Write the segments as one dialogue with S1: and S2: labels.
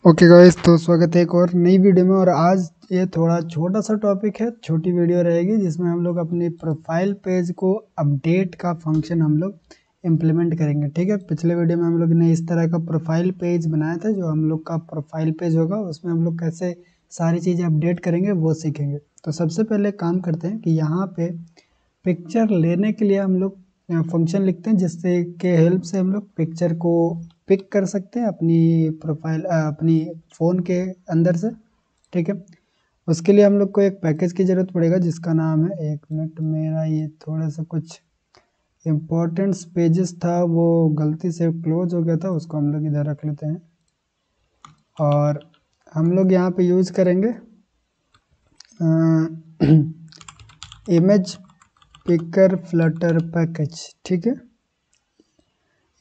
S1: Okay guys, तो स्वागत है एक और नई वीडियो में। और आज ये थोड़ा छोटा सा टॉपिक है, छोटी वीडियो रहेगी जिसमें हम लोग अपनी प्रोफाइल पेज को अपडेट का फंक्शन हम लोग इम्प्लीमेंट करेंगे। ठीक है, पिछले वीडियो में हम लोग ने इस तरह का प्रोफाइल पेज बनाया था, जो हम लोग का प्रोफाइल पेज होगा उसमें हम लोग कैसे सारी चीज़ें अपडेट करेंगे वो सीखेंगे। तो सबसे पहले काम करते हैं कि यहाँ पे पिक्चर लेने के लिए हम लोग फंक्शन लिखते हैं, जिससे के हेल्प से हम लोग पिक्चर को पिक कर सकते हैं अपनी प्रोफाइल अपनी फ़ोन के अंदर से। ठीक है, उसके लिए हम लोग को एक पैकेज की ज़रूरत पड़ेगा जिसका नाम है, एक मिनट, मेरा ये थोड़ा सा कुछ इम्पोर्टेंट्स पेजेस था वो गलती से क्लोज हो गया था, उसको हम लोग इधर रख लेते हैं। और हम लोग यहाँ पे यूज़ करेंगे इमेज पिकर फ्लटर पैकेज। ठीक है,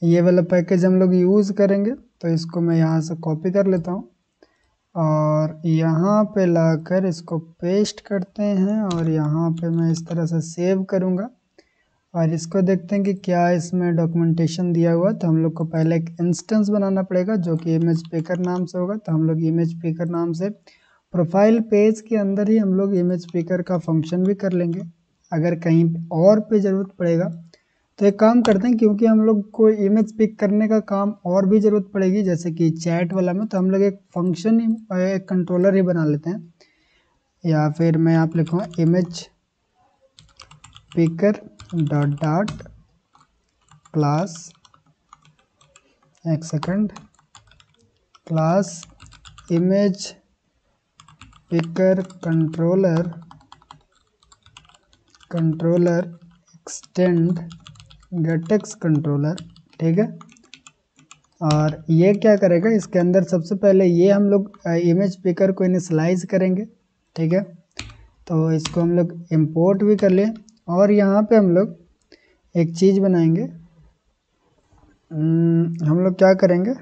S1: ये वाला पैकेज हम लोग यूज़ करेंगे। तो इसको मैं यहाँ से कॉपी कर लेता हूँ और यहाँ पे लाकर इसको पेस्ट करते हैं और यहाँ पे मैं इस तरह से सेव करूँगा। और इसको देखते हैं कि क्या इसमें डॉक्यूमेंटेशन दिया हुआ। तो हम लोग को पहले एक इंस्टेंस बनाना पड़ेगा जो कि इमेज पिकर नाम से होगा। तो हम लोग इमेज पिकर नाम से प्रोफाइल पेज के अंदर ही हम लोग इमेज पिकर का फंक्शन भी कर लेंगे। अगर कहीं और पे ज़रूरत पड़ेगा तो एक काम करते हैं, क्योंकि हम लोग को इमेज पिक करने का काम और भी ज़रूरत पड़ेगी जैसे कि चैट वाला में, तो हम लोग एक फंक्शन ही एक कंट्रोलर ही बना लेते हैं। या फिर मैं यहाँ पे लिखूँगा image picker dot dot class, एक second, class image picker controller extend GetX controller. ठीक है, और ये क्या करेगा, इसके अंदर सबसे पहले ये हम लोग इमेज पिकर को इनिशियलाइज करेंगे। ठीक है, तो इसको हम लोग इंपोर्ट भी कर लें और यहाँ पे हम लोग एक चीज़ बनाएंगे। हम लोग क्या करेंगे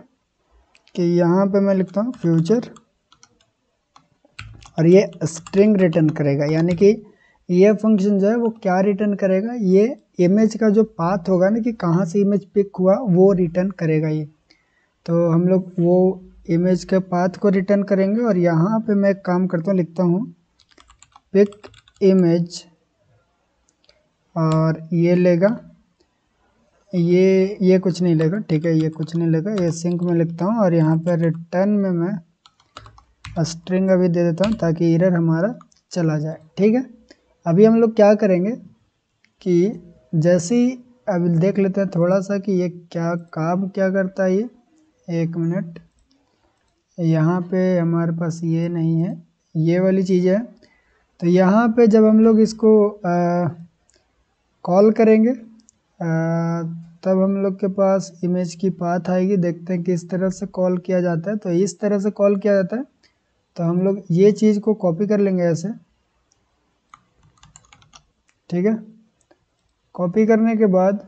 S1: कि यहाँ पे मैं लिखता हूँ फ्यूचर, और ये स्ट्रिंग रिटर्न करेगा, यानी कि ये फंक्शन जो है वो क्या रिटर्न करेगा, ये इमेज का जो पाथ होगा ना कि कहाँ से इमेज पिक हुआ वो रिटर्न करेगा ये। तो हम लोग वो इमेज के पाथ को रिटर्न करेंगे। और यहाँ पे मैं एक काम करता हूँ, लिखता हूँ पिक इमेज, और ये लेगा, ये कुछ नहीं लेगा। ठीक है, ये कुछ नहीं लेगा, ये सिंक में लिखता हूँ। और यहाँ पर रिटर्न में मैं स्ट्रिंग अभी दे देता हूँ ताकि एरर हमारा चला जाए। ठीक है, अभी हम लोग क्या करेंगे कि जैसे ही अभी देख लेते हैं थोड़ा सा कि ये क्या काम क्या करता है। ये एक मिनट, यहाँ पे हमारे पास ये नहीं है, ये वाली चीज़ है। तो यहाँ पे जब हम लोग इसको कॉल करेंगे तब हम लोग के पास इमेज की पाथ आएगी। देखते हैं किस तरह से कॉल किया जाता है। तो इस तरह से कॉल किया जाता है। तो हम लोग ये चीज़ को कॉपी कर लेंगे ऐसे। ठीक है, कॉपी करने के बाद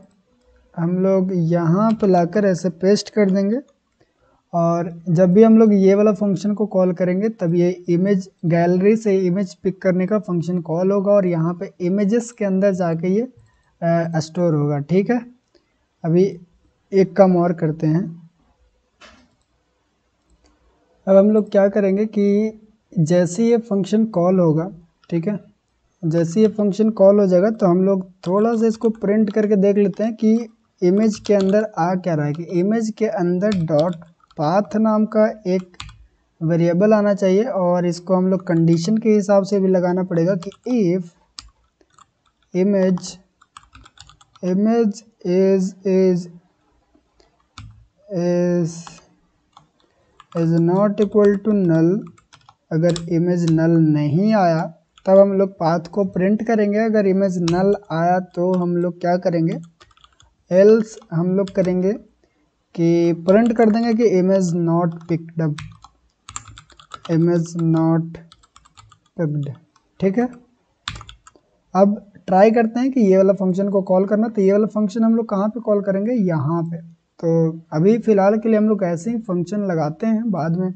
S1: हम लोग यहाँ पे लाकर ऐसे पेस्ट कर देंगे। और जब भी हम लोग ये वाला फंक्शन को कॉल करेंगे तब ये इमेज गैलरी से इमेज पिक करने का फंक्शन कॉल होगा और यहाँ पे इमेजेस के अंदर जाके ये स्टोर होगा। ठीक है, अभी एक काम और करते हैं। अब हम लोग क्या करेंगे कि जैसे ये फंक्शन कॉल होगा, ठीक है, जैसे ये फंक्शन कॉल हो जाएगा तो हम लोग थोड़ा सा इसको प्रिंट करके देख लेते हैं कि इमेज के अंदर आ क्या रहा है। कि इमेज के अंदर डॉट पाथ नाम का एक वेरिएबल आना चाहिए, और इसको हम लोग कंडीशन के हिसाब से भी लगाना पड़ेगा कि if image is not equal to null. अगर इमेज नल नहीं आया तब हम लोग पाथ को प्रिंट करेंगे। अगर इमेज नल आया तो हम लोग क्या करेंगे, एल्स हम लोग करेंगे कि प्रिंट कर देंगे कि image not picked up, image not picked. ठीक है, अब ट्राई करते हैं कि ये वाला फंक्शन को कॉल करना। तो ये वाला फंक्शन हम लोग कहाँ पे कॉल करेंगे, यहाँ पे। तो अभी फ़िलहाल के लिए हम लोग ऐसे ही फंक्शन लगाते हैं, बाद में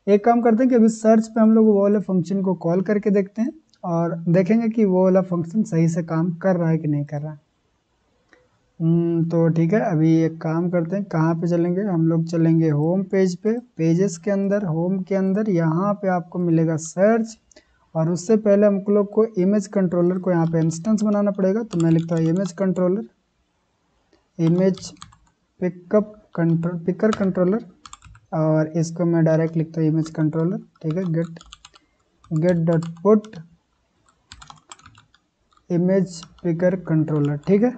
S1: एक काम करते हैं कि अभी सर्च पे हम लोग वो वाले फंक्शन को कॉल करके देखते हैं और देखेंगे कि वो वाला फंक्शन सही से काम कर रहा है कि नहीं कर रहा है। तो ठीक है, अभी एक काम करते हैं, कहाँ पे चलेंगे हम लोग, चलेंगे होम पेज पे, पेजेस के अंदर, होम के अंदर यहाँ पे आपको मिलेगा सर्च। और उससे पहले हम लोग को इमेज कंट्रोलर को यहाँ पे इंस्टेंस बनाना पड़ेगा। तो मैं लिखता हूँ image controller, image picker controller, और इसको मैं डायरेक्ट लिखता हूँ इमेज कंट्रोलर। ठीक है, get dot put image picker controller. ठीक है,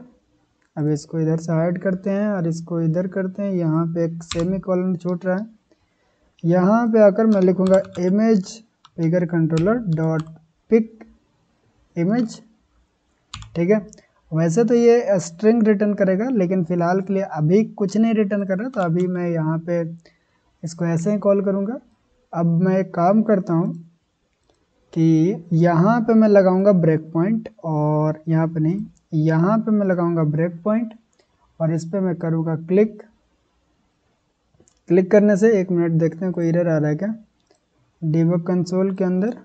S1: अब इसको इधर से हाइड करते हैं और इसको इधर करते हैं। यहाँ पे एक सेमी कॉलन छूट रहा है, यहाँ पे आकर मैं लिखूंगा image picker controller dot pick image. ठीक है, वैसे तो ये स्ट्रिंग रिटर्न करेगा, लेकिन फिलहाल के लिए अभी कुछ नहीं रिटर्न कर रहा, तो अभी मैं यहाँ पे इसको ऐसे ही कॉल करूँगा। अब मैं एक काम करता हूँ कि यहाँ पे मैं लगाऊंगा ब्रेक पॉइंट, और यहाँ पे नहीं, यहाँ पे मैं लगाऊंगा ब्रेक पॉइंट, और इस पे मैं करूँगा क्लिक। क्लिक करने से 1 मिनट देखते हैं कोई एरर आ रहा है क्या। डिबग कंसोल के अंदर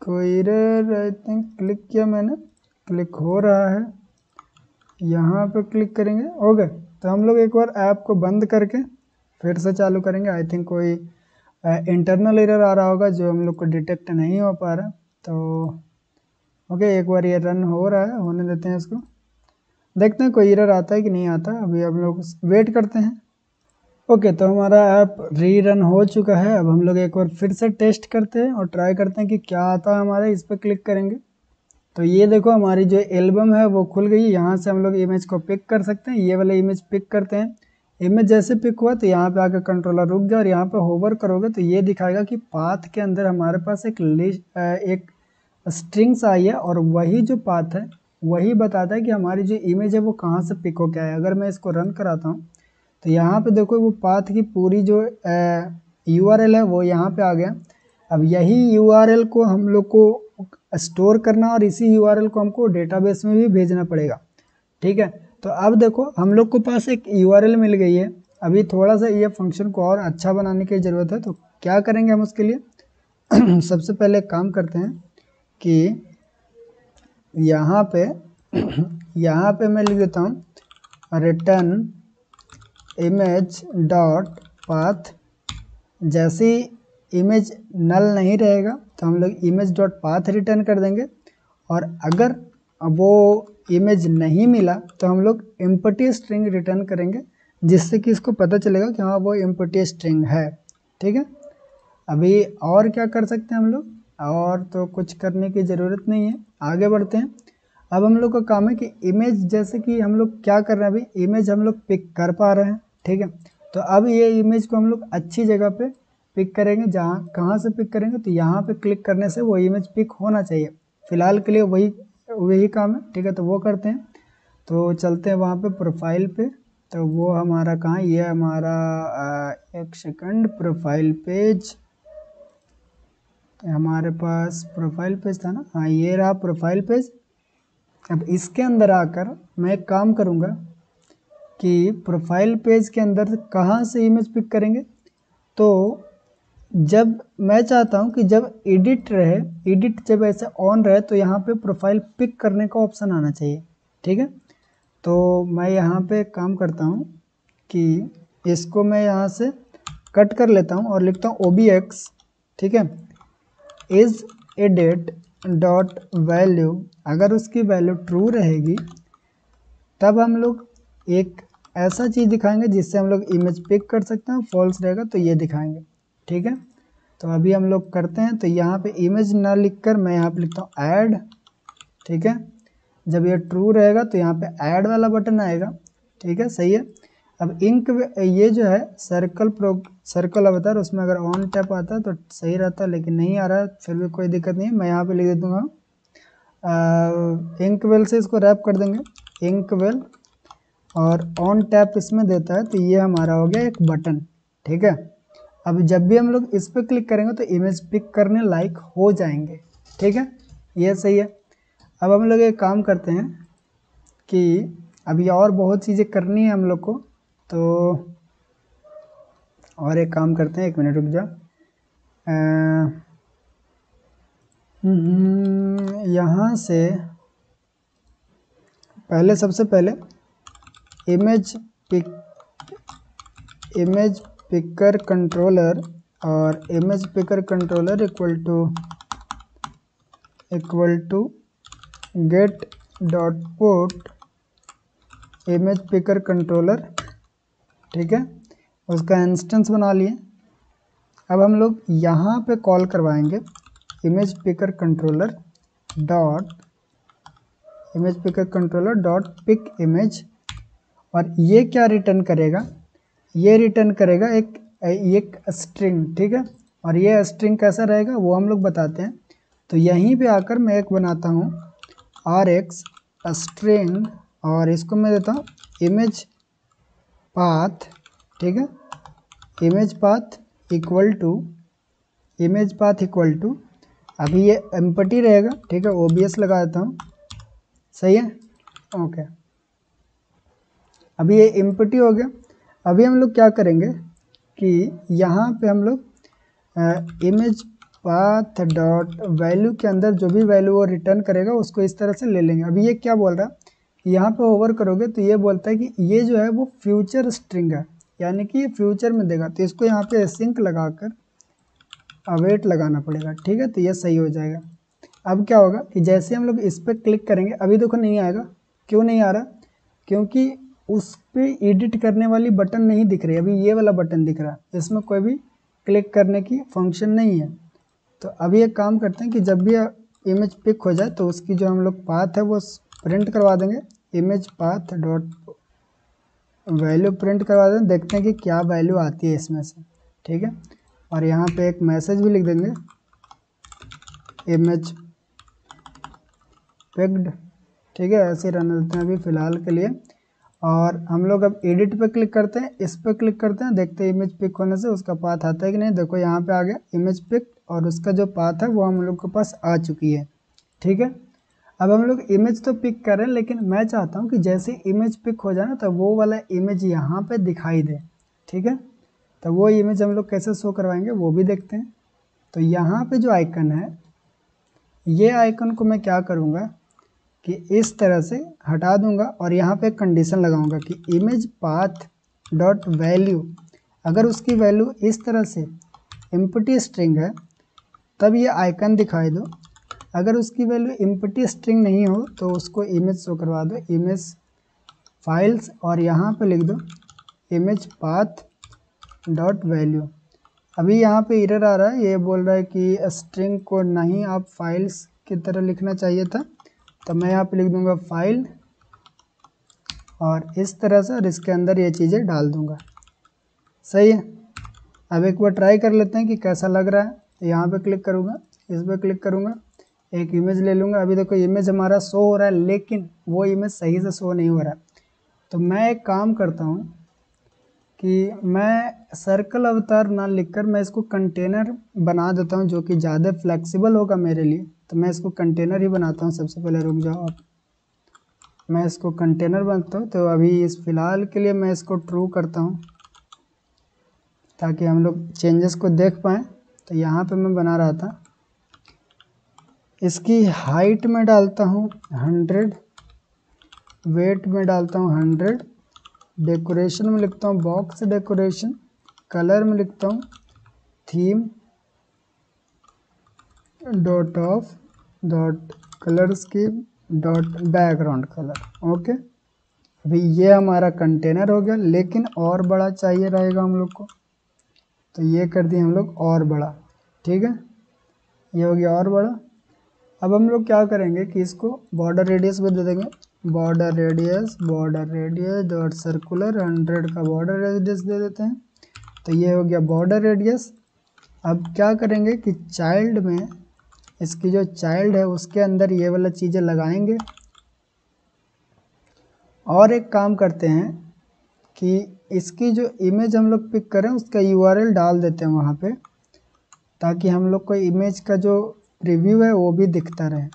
S1: कोई एरर, आई थिंक क्लिक किया मैंने, क्लिक हो रहा है, यहाँ पे क्लिक करेंगे, हो गए। तो हम लोग एक बार ऐप को बंद करके फिर से चालू करेंगे। आई थिंक कोई इंटरनल एरर आ रहा होगा जो हम लोग को डिटेक्ट नहीं हो पा रहा। तो ओके, एक बार ये रन हो रहा है, होने देते हैं इसको, देखते हैं कोई एरर आता है कि नहीं आता। अभी हम लोग वेट करते हैं। ओके, तो हमारा ऐप री रन हो चुका है। अब हम लोग एक बार फिर से टेस्ट करते हैं और ट्राई करते हैं कि क्या आता है हमारे। इस पर क्लिक करेंगे तो ये देखो हमारी जो एल्बम है वो खुल गई। यहाँ से हम लोग इमेज को पिक कर सकते हैं, ये वाला इमेज पिक करते हैं। इमेज जैसे पिक हुआ तो यहाँ पे आकर कंट्रोलर रुक गया, और यहाँ पे होवर करोगे तो ये दिखाएगा कि पाथ के अंदर हमारे पास एक लिस्ट, एक स्ट्रिंग्स आई है, और वही जो पाथ है वही बताता है कि हमारी जो इमेज है वो कहाँ से पिक हो गया है। अगर मैं इसको रन कराता हूँ तो यहाँ पे देखो वो पाथ की पूरी जो URL है वो यहाँ पे आ गया। अब यही URL को हम लोग को स्टोर करना, और इसी URL को हमको डेटाबेस में भी भेजना पड़ेगा। ठीक है, तो अब देखो हम लोग के पास एक URL मिल गई है। अभी थोड़ा सा ये फंक्शन को और अच्छा बनाने की ज़रूरत है। तो क्या करेंगे हम उसके लिए सबसे पहले एक काम करते हैं कि यहाँ पे यहाँ पे मैं लिख देता हूँ रिटर्न इमेज डॉट पाथ। जैसे इमेज नल नहीं रहेगा तो हम लोग इमेज डॉट पाथ रिटर्न कर देंगे, और अगर वो इमेज नहीं मिला तो हम लोग एम्प्टी स्ट्रिंग रिटर्न करेंगे, जिससे कि इसको पता चलेगा कि हाँ वो एम्प्टी स्ट्रिंग है। ठीक है, अभी और क्या कर सकते हैं हम लोग, और तो कुछ करने की ज़रूरत नहीं है, आगे बढ़ते हैं। अब हम लोग का काम है कि इमेज, जैसे कि हम लोग क्या कर रहे हैं, अभी इमेज हम लोग पिक कर पा रहे हैं। ठीक है, तो अब ये इमेज को हम लोग अच्छी जगह पे पिक करेंगे। जहाँ कहाँ से पिक करेंगे, तो यहाँ पे क्लिक करने से वो इमेज पिक होना चाहिए। फिलहाल के लिए वही वही काम है। ठीक है, तो वो करते हैं। तो चलते हैं वहाँ पे प्रोफाइल पे। तो वो हमारा कहाँ, ये हमारा एक सेकंड, प्रोफाइल पेज, हमारे पास प्रोफाइल पेज था ना, हाँ ये रहा प्रोफाइल पेज। अब इसके अंदर आकर मैं एक काम करूँगा कि प्रोफाइल पेज के अंदर कहाँ से इमेज पिक करेंगे। तो जब मैं चाहता हूँ कि जब एडिट रहे, एडिट जब ऐसे ऑन रहे, तो यहाँ पे प्रोफाइल पिक करने का ऑप्शन आना चाहिए। ठीक है, तो मैं यहाँ पे काम करता हूँ कि इसको मैं यहाँ से कट कर लेता हूँ और लिखता हूँ OBX। ठीक है, इज एडिट डॉट वैल्यू, अगर उसकी वैल्यू ट्रू रहेगी तब हम लोग एक ऐसा चीज़ दिखाएंगे जिससे हम लोग इमेज पिक कर सकते हैं। फॉल्स रहेगा तो ये दिखाएंगे। ठीक है, तो अभी हम लोग करते हैं। तो यहाँ पे इमेज ना लिखकर मैं यहाँ पे लिखता हूँ ऐड। ठीक है, जब ये ट्रू रहेगा तो यहाँ पे ऐड वाला बटन आएगा। ठीक है, सही है। अब इंक ये जो है सर्कल अवतार, उसमें अगर ऑन टैप आता है तो सही रहता है, लेकिन नहीं आ रहा है, फिर भी कोई दिक्कत नहीं है। मैं यहाँ पे लिख दूंगा इंक वेल से इसको रैप कर देंगे, इंक वेल, और ऑन टैप इसमें देता है तो ये हमारा हो गया एक बटन। ठीक है, अब जब भी हम लोग इस पर क्लिक करेंगे तो इमेज पिक करने लायक हो जाएंगे। ठीक है, ये सही है। अब हम लोग एक काम करते हैं कि अभी और बहुत चीज़ें करनी है हम लोग को, तो और एक काम करते हैं, 1 मिनट रुक जाओ। यहाँ से पहले सबसे पहले इमेज पिकर कंट्रोलर और image picker controller equal to get dot put image picker controller, ठीक है, उसका इंस्टेंस बना लिए। अब हम लोग यहाँ पे कॉल करवाएंगे image picker controller dot pick image, और ये क्या रिटर्न करेगा, ये रिटर्न करेगा एक स्ट्रिंग, ठीक है। और ये स्ट्रिंग कैसा रहेगा वो हम लोग बताते हैं। तो यहीं पे आकर मैं एक बनाता हूँ rx स्ट्रिंग, और इसको मैं देता हूँ इमेज पाथ, ठीक है, इमेज पाथ इक्वल टू अभी ये एम्प्टी रहेगा, ठीक है, ओबीएस लगा देता हूँ, सही है, ओके। अभी ये एम्प्टी हो गया। अभी हम लोग क्या करेंगे कि यहाँ पे हम लोग इमेज पाथ डॉट वैल्यू के अंदर जो भी वैल्यू वो रिटर्न करेगा उसको इस तरह से ले लेंगे। अभी ये क्या बोल रहा है, यहाँ पे ओवर करोगे तो ये बोलता है कि ये जो है वो फ्यूचर स्ट्रिंग है, यानी कि ये फ्यूचर में देगा, तो इसको यहाँ पे सिंक लगाकर अवेट लगाना पड़ेगा, ठीक है, तो ये सही हो जाएगा। अब क्या होगा कि जैसे हम लोग इस पर क्लिक करेंगे, अभी देखो नहीं आएगा, क्यों नहीं आ रहा, क्योंकि उस पर एडिट करने वाली बटन नहीं दिख रही, अभी ये वाला बटन दिख रहा है, इसमें कोई भी क्लिक करने की फंक्शन नहीं है। तो अभी एक काम करते हैं कि जब भी इमेज पिक हो जाए तो उसकी जो हम लोग पाथ है वो प्रिंट करवा देंगे, image path dot value print करवा देंगे, देखते हैं कि क्या वैल्यू आती है इसमें से, ठीक है। और यहाँ पे एक मैसेज भी लिख देंगे इमेज पिक्ड, ठीक है, ऐसे रहने देते हैं अभी फ़िलहाल के लिए। और हम लोग अब एडिट पे क्लिक करते हैं, इस पर क्लिक करते हैं, देखते हैं इमेज पिक होने से उसका पाथ आता है कि नहीं। देखो यहाँ पे आ गया इमेज पिक, और उसका जो पाथ है वो हम लोग के पास आ चुकी है, ठीक है। अब हम लोग इमेज तो पिक कर रहे हैं, लेकिन मैं चाहता हूँ कि जैसे इमेज पिक हो जाए ना तो वो वाला इमेज यहाँ पे दिखाई दे, ठीक है। तो वो इमेज हम लोग कैसे शो करवाएंगे वो भी देखते हैं। तो यहाँ पे जो आइकन है, ये आइकन को मैं क्या करूँगा कि इस तरह से हटा दूंगा, और यहाँ पे एक कंडीशन लगाऊंगा कि इमेज पाथ डॉट वैल्यू, अगर उसकी वैल्यू इस तरह से एम्प्टी स्ट्रिंग है तब ये आइकन दिखाई दो, अगर उसकी वैल्यू एम्प्टी स्ट्रिंग नहीं हो तो उसको इमेज शो करवा दो, इमेज फाइल्स, और यहाँ पे लिख दो इमेज पाथ डॉट वैल्यू। अभी यहाँ पे एरर आ रहा है, ये बोल रहा है कि स्ट्रिंग को नहीं आप फाइल्स की तरह लिखना चाहिए था, तो मैं यहाँ पे लिख दूंगा फाइल, और इस तरह से, और इसके अंदर ये चीज़ें डाल दूंगा, सही है। अब एक बार ट्राई कर लेते हैं कि कैसा लग रहा है। यहाँ पे क्लिक करूँगा, इस पर क्लिक करूँगा, एक इमेज ले लूँगा। अभी देखो इमेज हमारा शो हो रहा है, लेकिन वो इमेज सही से शो नहीं हो रहा है। तो मैं एक काम करता हूँ कि मैं सर्कल अवतार ना लिखकर मैं इसको कंटेनर बना देता हूँ, जो कि ज़्यादा फ्लेक्सिबल होगा मेरे लिए। तो मैं इसको कंटेनर ही बनाता हूँ। सबसे पहले रुक जाओ आप, मैं इसको कंटेनर बनाता हूँ। तो अभी इस फ़िलहाल के लिए मैं इसको ट्रू करता हूँ ताकि हम लोग चेंजेस को देख पाएँ। तो यहाँ पे मैं बना रहा था, इसकी हाइट में डालता हूँ 100, वेट में डालता हूँ 100, डेकोरेशन में लिखता हूँ बॉक्स डेकोरेशन, कलर में लिखता हूँ theme dot of dot colour scheme dot background colour, okay. अभी ये हमारा कंटेनर हो गया, लेकिन और बड़ा चाहिए रहेगा हम लोग को, तो ये कर दिए हम लोग और बड़ा, ठीक है, ये हो गया और बड़ा। अब हम लोग क्या करेंगे कि इसको बॉर्डर रेडियस भी दे देंगे, बॉर्डर रेडियस डॉट सर्कुलर 100 का बॉर्डर रेडियस दे देते हैं। तो ये हो गया बॉर्डर रेडियस। अब क्या करेंगे कि चाइल्ड में, इसकी जो चाइल्ड है उसके अंदर ये वाला चीज़ें लगाएंगे। और एक काम करते हैं कि इसकी जो इमेज हम लोग पिक करें उसका URL डाल देते हैं वहाँ पे, ताकि हम लोग को इमेज का जो प्रीव्यू है वो भी दिखता रहे।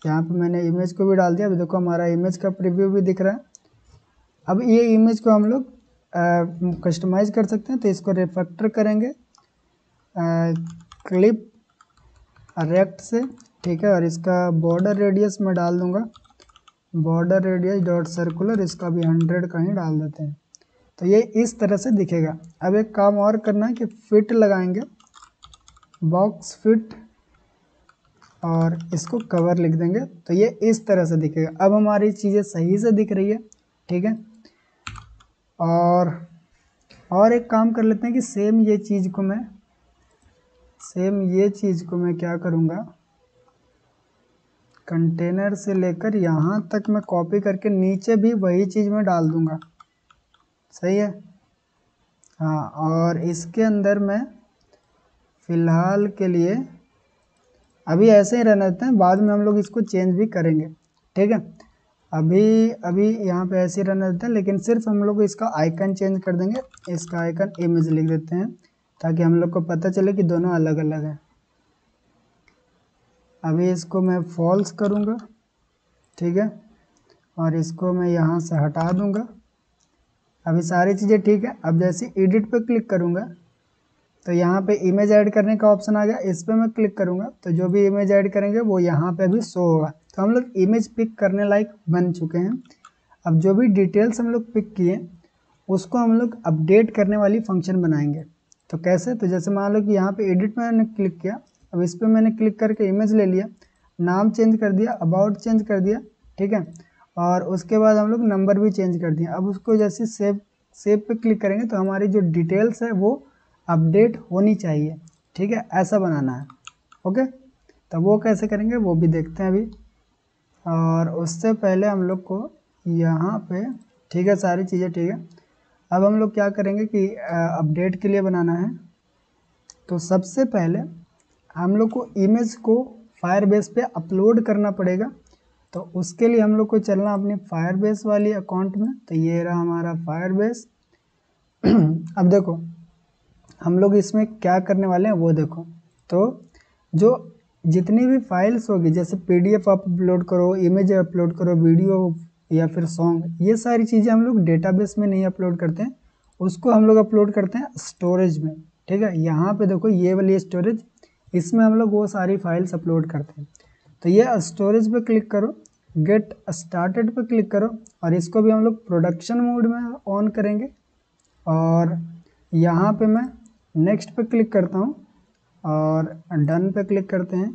S1: यहाँ पे मैंने इमेज को भी डाल दिया, अभी देखो हमारा इमेज का प्रीव्यू भी दिख रहा है। अब ये इमेज को हम लोग कस्टमाइज़ कर सकते हैं, तो इसको रिफैक्टर करेंगे क्लिप रेक्ट से, ठीक है। और इसका बॉर्डर रेडियस मैं डाल दूंगा बॉर्डर रेडियस डॉट सर्कुलर, इसका भी 100 का ही डाल देते हैं। तो ये इस तरह से दिखेगा। अब एक काम और करना है कि फिट लगाएंगे, बॉक्स फिट, और इसको कवर लिख देंगे तो ये इस तरह से दिखेगा। अब हमारी चीज़ें सही से दिख रही है, ठीक है। और एक काम कर लेते हैं कि सेम ये चीज़ को मैं क्या करूँगा, कंटेनर से लेकर यहाँ तक मैं कॉपी करके नीचे भी वही चीज़ मैं डाल दूँगा, सही है। हाँ, और इसके अंदर मैं फ़िलहाल के लिए अभी ऐसे ही रहने देते हैं, बाद में हम लोग इसको चेंज भी करेंगे, ठीक है। अभी यहाँ पे ऐसे ही रहने देते हैं, लेकिन सिर्फ हम लोग इसका आइकन चेंज कर देंगे। इसका आइकन इमेज लिख देते हैं ताकि हम लोग को पता चले कि दोनों अलग अलग हैं। अभी इसको मैं फॉल्स करूँगा, ठीक है, और इसको मैं यहाँ से हटा दूँगा। अभी सारी चीज़ें ठीक है। अब जैसे एडिट पे क्लिक करूँगा तो यहाँ पे इमेज ऐड करने का ऑप्शन आ गया, इस पर मैं क्लिक करूँगा तो जो भी इमेज ऐड करेंगे वो यहाँ पे भी शो होगा। तो हम लोग इमेज पिक करने लायक बन चुके हैं। अब जो भी डिटेल्स हम लोग पिक किए उसको हम लोग अपडेट करने वाली फंक्शन बनाएंगे। तो कैसे, तो जैसे मान लो कि यहाँ पे एडिट में मैंने क्लिक किया, अब इस पर मैंने क्लिक करके इमेज ले लिया, नाम चेंज कर दिया, अबाउट चेंज कर दिया, ठीक है, और उसके बाद हम लोग नंबर भी चेंज कर दिया। अब उसको जैसे सेव पे क्लिक करेंगे तो हमारी जो डिटेल्स है वो अपडेट होनी चाहिए, ठीक है, ऐसा बनाना है। ओके, तो वो कैसे करेंगे वो भी देखते हैं अभी। और उससे पहले हम लोग को यहाँ पे, ठीक है, सारी चीज़ें ठीक है। अब हम लोग क्या करेंगे कि अपडेट के लिए बनाना है, तो सबसे पहले हम लोग को इमेज को फायरबेस पे अपलोड करना पड़ेगा। तो उसके लिए हम लोग को चलना अपनी फायरबेस वाली अकाउंट में। तो ये रहा हमारा फायरबेस। अब देखो हम लोग इसमें क्या करने वाले हैं वो देखो। तो जो जितनी भी फाइल्स होगी, जैसे पीडीएफ आप अपलोड करो, इमेज अपलोड करो, वीडियो या फिर सॉन्ग, ये सारी चीज़ें हम लोग डेटाबेस में नहीं अपलोड करते हैं, उसको हम लोग अपलोड करते हैं स्टोरेज में, ठीक है। यहाँ पे देखो ये वाली स्टोरेज, इसमें हम लोग वो सारी फाइल्स अपलोड करते हैं। तो ये स्टोरेज पे क्लिक करो, गेट स्टार्टेड पे क्लिक करो, और इसको भी हम लोग प्रोडक्शन मोड में ऑन करेंगे। और यहाँ पे मैं नेक्स्ट पे क्लिक करता हूँ और डन पे क्लिक करते हैं।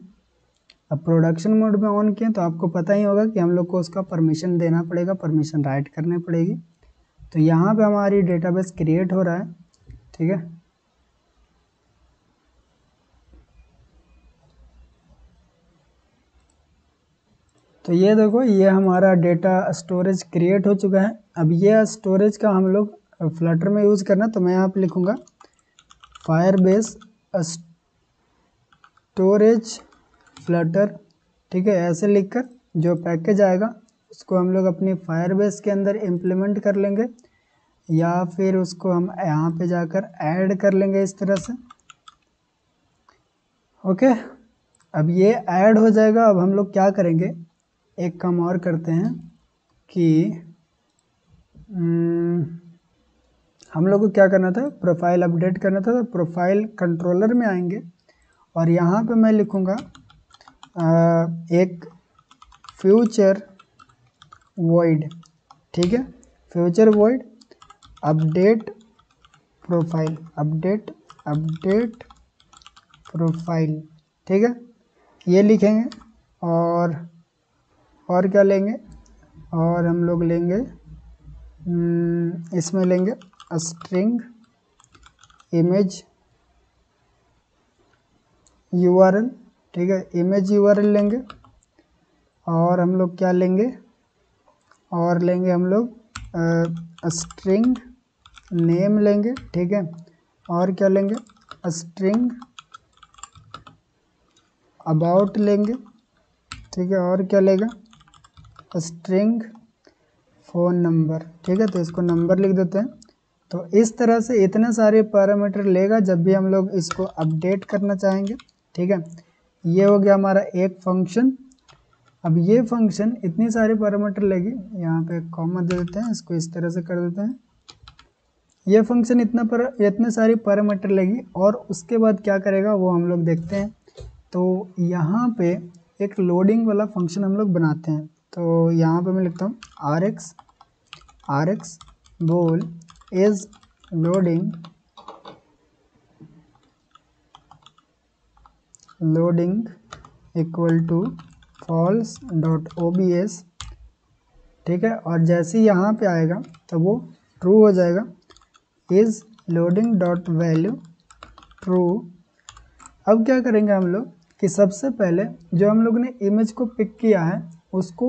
S1: अब प्रोडक्शन मोड में ऑन किए तो आपको पता ही होगा कि हम लोग को उसका परमिशन देना पड़ेगा, परमिशन राइट करनी पड़ेगी। तो यहाँ पे हमारी डेटाबेस क्रिएट हो रहा है, ठीक है। तो ये देखो ये हमारा डेटा स्टोरेज क्रिएट हो चुका है। अब ये स्टोरेज का हम लोग फ्लटर में यूज़ करना, तो मैं यहाँ पे लिखूँगा फायरबेस स्टोरेज फ्लटर, ठीक है। ऐसे लिखकर जो पैकेज आएगा उसको हम लोग अपनी फायरबेस के अंदर इम्प्लीमेंट कर लेंगे, या फिर उसको हम यहाँ पे जाकर ऐड कर लेंगे इस तरह से। ओके, अब ये ऐड हो जाएगा। अब हम लोग क्या करेंगे, एक काम और करते हैं कि हम लोग को क्या करना था, प्रोफाइल अपडेट करना था। तो प्रोफाइल कंट्रोलर में आएंगे और यहाँ पे मैं लिखूँगा एक फ्यूचर वॉइड, ठीक है, future void update profile, update profile, ठीक है, ये लिखेंगे। और क्या लेंगे, और हम लोग लेंगे इसमें लेंगे स्ट्रिंग इमेज URL, ठीक है, इमेज URL लेंगे। और हम लोग क्या लेंगे, और लेंगे हम लोग स्ट्रिंग नेम लेंगे, ठीक है। और क्या लेंगे, स्ट्रिंग अबाउट लेंगे, ठीक है। और क्या लेगा, स्ट्रिंग फ़ोन नंबर, ठीक है। तो इसको नंबर लिख देते हैं। तो इस तरह से इतने सारे पैरामीटर लेगा जब भी हम लोग इसको अपडेट करना चाहेंगे, ठीक है। ये हो गया हमारा एक फंक्शन। अब ये फंक्शन इतनी सारे पैरामीटर लेगी, यहाँ पे कॉमा दे देते हैं, इसको इस तरह से कर देते हैं। ये फंक्शन इतने सारी पैरामीटर लेगी और उसके बाद क्या करेगा वो हम लोग देखते हैं। तो यहाँ पे एक लोडिंग वाला फंक्शन हम लोग बनाते हैं। तो यहाँ पे मैं लिखता हूँ R X bool is loading equal to false dot OBS, ठीक है। और जैसे ही यहाँ पे आएगा तो वो ट्रू हो जाएगा, is loading dot value true. अब क्या करेंगे हम लोग कि सबसे पहले जो हम लोग ने इमेज को पिक किया है उसको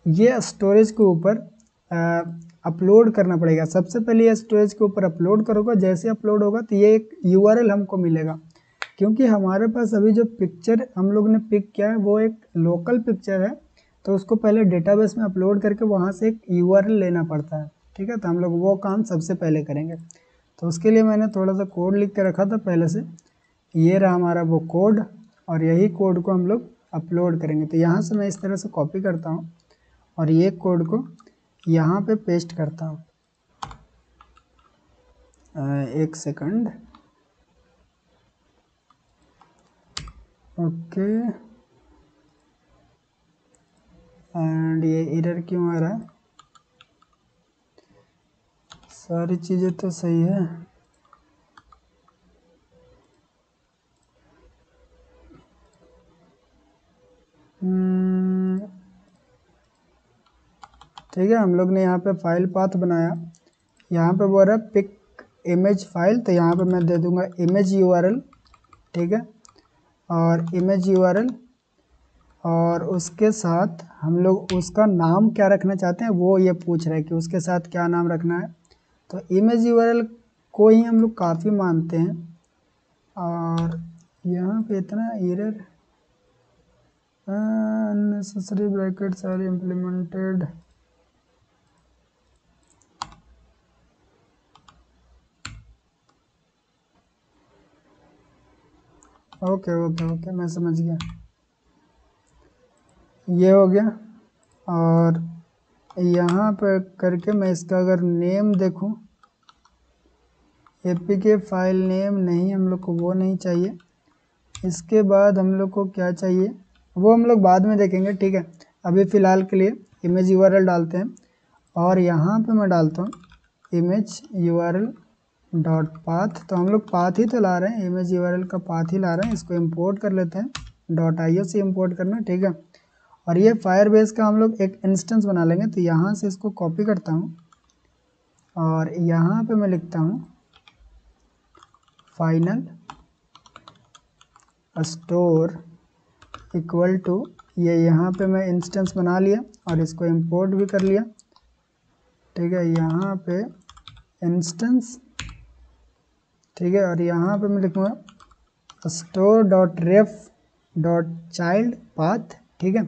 S1: ये स्टोरेज के ऊपर अपलोड करना पड़ेगा। सबसे पहले ये स्टोरेज के ऊपर अपलोड करोगे, जैसे अपलोड होगा तो ये एक URL हमको मिलेगा, क्योंकि हमारे पास अभी जो पिक्चर हम लोग ने पिक किया है वो एक लोकल पिक्चर है, तो उसको पहले डेटाबेस में अपलोड करके वहाँ से एक URL लेना पड़ता है, ठीक है। तो हम लोग वो काम सबसे पहले करेंगे। तो उसके लिए मैंने थोड़ा सा कोड लिख के रखा था पहले से, ये रहा हमारा वो कोड, और यही कोड को हम लोग अपलोड करेंगे। तो यहाँ से मैं इस तरह से कॉपी करता हूँ और ये कोड को यहाँ पे पेस्ट करता हूँ। एक सेकंड, ओके। एंड ये एरर क्यों आ रहा है? सारी चीज़ें तो सही है। ठीक है, हम लोग ने यहाँ पे फाइल पाथ बनाया, यहाँ पे बोल रहा है पिक इमेज फाइल, तो यहाँ पे मैं दे दूंगा इमेज URL, ठीक है। और इमेज URL, और उसके साथ हम लोग उसका नाम क्या रखना चाहते हैं वो ये पूछ रहे हैं कि उसके साथ क्या नाम रखना है। तो इमेज URL को ही हम लोग काफ़ी मानते हैं। और यहाँ पे इतना error, unnecessary brackets are implemented. Okay okay okay, मैं समझ गया, ये हो गया। और यहाँ पर करके मैं इसका अगर नेम देखूँ, APK फाइल नेम नहीं, हम लोग को वो नहीं चाहिए। इसके बाद हम लोग को क्या चाहिए वो हम लोग बाद में देखेंगे, ठीक है। अभी फ़िलहाल के लिए इमेज URL डालते हैं, और यहाँ पे मैं डालता हूँ इमेज URL डॉट पाथ। तो हम लोग पाथ ही तो ला रहे हैं, इमेज URL का पाथ ही ला रहे हैं। इसको इंपोर्ट कर लेते हैं, .io से इंपोर्ट करना, ठीक है। और ये फायरबेस का हम लोग एक इंस्टेंस बना लेंगे। तो यहाँ से इसको कॉपी करता हूँ और यहाँ पे मैं लिखता हूँ फाइनल स्टोर इक्वल टू, ये यहाँ पे मैं इंस्टेंस बना लिया और इसको इंपोर्ट भी कर लिया, ठीक है। यहाँ पे इंस्टेंस, ठीक है। और यहाँ पे मैं लिखूँगा स्टोर डॉट रेफ डॉट चाइल्ड पाथ, ठीक है।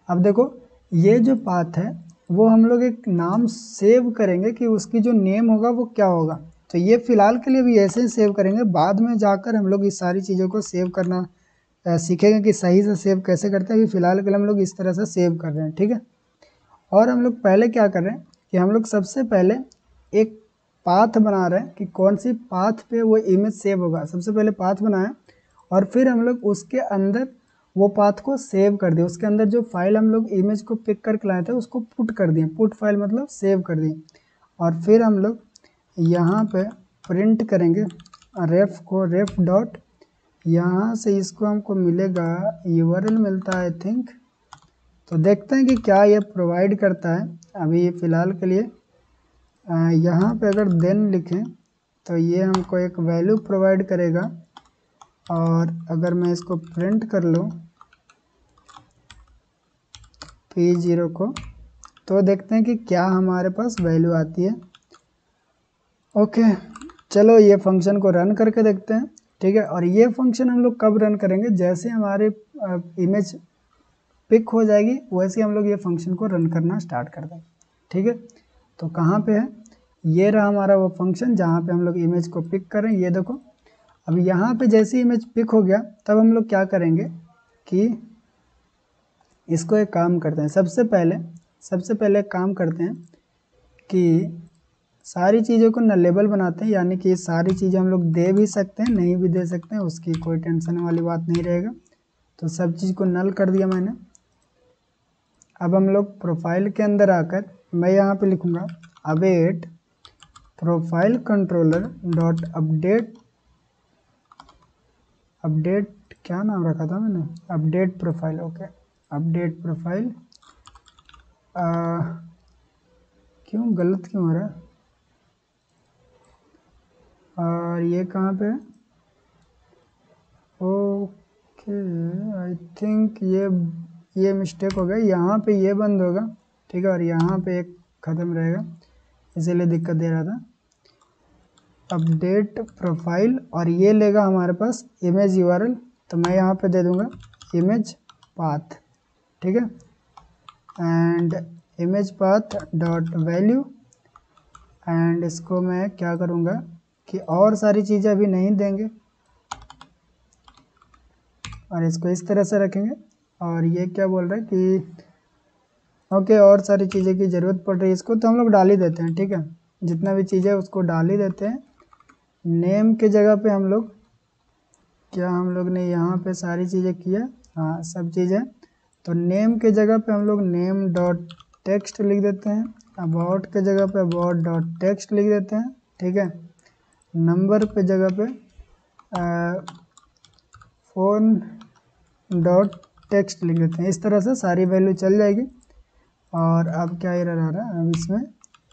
S1: अब देखो ये जो पाथ है वो हम लोग एक नाम सेव करेंगे कि उसकी जो नेम होगा वो क्या होगा। तो ये फ़िलहाल के लिए भी ऐसे ही सेव करेंगे, बाद में जाकर हम लोग इस सारी चीज़ों को सेव करना सीखेंगे कि सही से सेव कैसे करते हैं। अभी फ़िलहाल के लिए हम लोग इस तरह से सेव कर रहे हैं, ठीक है। और हम लोग पहले क्या कर रहे हैं कि हम लोग सबसे पहले एक पाथ बना रहे हैं कि कौन सी पाथ पे वो इमेज सेव होगा। सबसे पहले पाथ बनाया और फिर हम लोग उसके अंदर वो पाथ को सेव कर दिए। उसके अंदर जो फाइल हम लोग इमेज को पिक करके लाए थे उसको पुट कर दिए, पुट फाइल मतलब सेव कर दिए। और फिर हम लोग यहाँ पे प्रिंट करेंगे रेफ को, रेफ डॉट, यहाँ से इसको हमको मिलेगा URL मिलता है आई थिंक। तो देखते हैं कि क्या ये प्रोवाइड करता है। अभी फ़िलहाल के लिए यहाँ पे अगर देन लिखें तो ये हमको एक वैल्यू प्रोवाइड करेगा, और अगर मैं इसको प्रिंट कर लूँ P0 को तो देखते हैं कि क्या हमारे पास वैल्यू आती है। ओके, चलो ये फंक्शन को रन करके देखते हैं, ठीक है। और ये फंक्शन हम लोग कब रन करेंगे, जैसे हमारे इमेज पिक हो जाएगी वैसे हम लोग ये फंक्शन को रन करना स्टार्ट कर देंगे, ठीक है। तो कहाँ पे है, ये रहा हमारा वो फंक्शन जहाँ पे हम लोग इमेज को पिक करें। ये देखो अब यहाँ पे जैसे इमेज पिक हो गया तब हम लोग क्या करेंगे कि इसको एक काम करते हैं। सबसे पहले एक काम करते हैं कि सारी चीज़ों को नलेबल बनाते हैं, यानी कि सारी चीज़ें हम लोग दे भी सकते हैं नहीं भी दे सकते हैं, उसकी कोई टेंशन वाली बात नहीं रहेगा। तो सब चीज़ को नल कर दिया मैंने। अब हम लोग प्रोफाइल के अंदर आकर मैं यहाँ पे लिखूँगा await profile controller dot update क्या नाम रखा था मैंने, update profile. Okay, update profile. क्यों गलत क्यों हो रहा है? और ये कहाँ पे है? ओके, आई थिंक ये मिस्टेक हो गया, यहाँ पे ये बंद होगा, ठीक है, और यहाँ पे एक ख़त्म रहेगा, इसीलिए दिक्कत दे रहा था। अपडेट प्रोफाइल, और ये लेगा हमारे पास इमेज यूआरएल, तो मैं यहाँ पे दे दूँगा इमेज पाथ, ठीक है, and image path dot value. And इसको मैं क्या करूँगा कि और सारी चीज़ें अभी नहीं देंगे और इसको इस तरह से रखेंगे। और ये क्या बोल रहा है कि ओके, और सारी चीज़ें की ज़रूरत पड़ रही है इसको, तो हम लोग डाल ही देते हैं, ठीक है, जितना भी चीज़ है उसको डाल ही देते हैं। नेम के जगह पे हम लोग क्या, हम लोग ने यहाँ पे सारी चीज़ें किया, हाँ सब चीज़ें, तो नेम के जगह पे हम लोग नेम डॉट टेक्स्ट लिख देते हैं, अबाउट के जगह पे अबाउट डॉट टेक्स्ट लिख देते हैं, ठीक है, नंबर पे जगह पे फ़ोन डॉट टेक्स्ट लिख देते हैं। इस तरह से सारी वैल्यू चल जाएगी। और अब क्या एरर आ रहा है, अब इसमें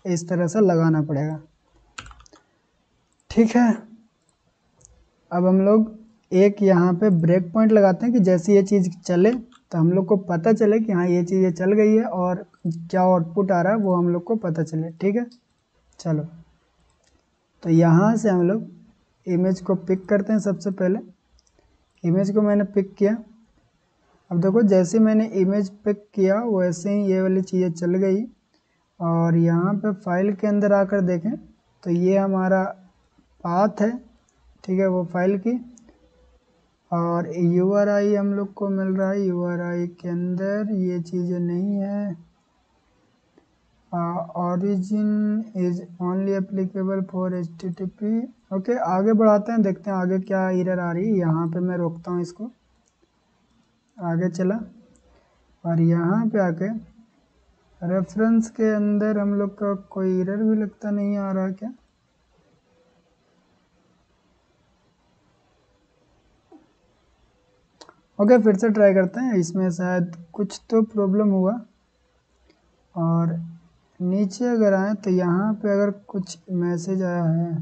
S1: इस तरह से लगाना पड़ेगा, ठीक है। अब हम लोग एक यहाँ पे ब्रेक पॉइंट लगाते हैं कि जैसे ये चीज़ चले तो हम लोग को पता चले कि हाँ ये चीज़ें चल गई है और क्या आउटपुट आ रहा है वो हम लोग को पता चले, ठीक है। चलो, तो यहाँ से हम लोग इमेज को पिक करते हैं। सबसे पहले इमेज को मैंने पिक किया। अब देखो जैसे मैंने इमेज पिक किया वैसे ही ये वाली चीज़ें चल गई। और यहाँ पे फाइल के अंदर आकर देखें तो ये हमारा पाथ है, ठीक है, वो फाइल की। और URI हम लोग को मिल रहा है, URI के अंदर ये चीज़ें नहीं है। Origin is only applicable for HTTP। Okay, आगे बढ़ाते हैं, देखते हैं आगे क्या एरर आ रही है। यहाँ पे मैं रोकता हूँ इसको, आगे चला, और यहाँ पे आके रेफरेंस के अंदर हम लोग का कोई एरर भी लगता नहीं आ रहा क्या? ओके, फिर से ट्राई करते हैं, इसमें शायद कुछ तो प्रॉब्लम हुआ। और नीचे अगर आए तो यहाँ पे अगर कुछ मैसेज आया है,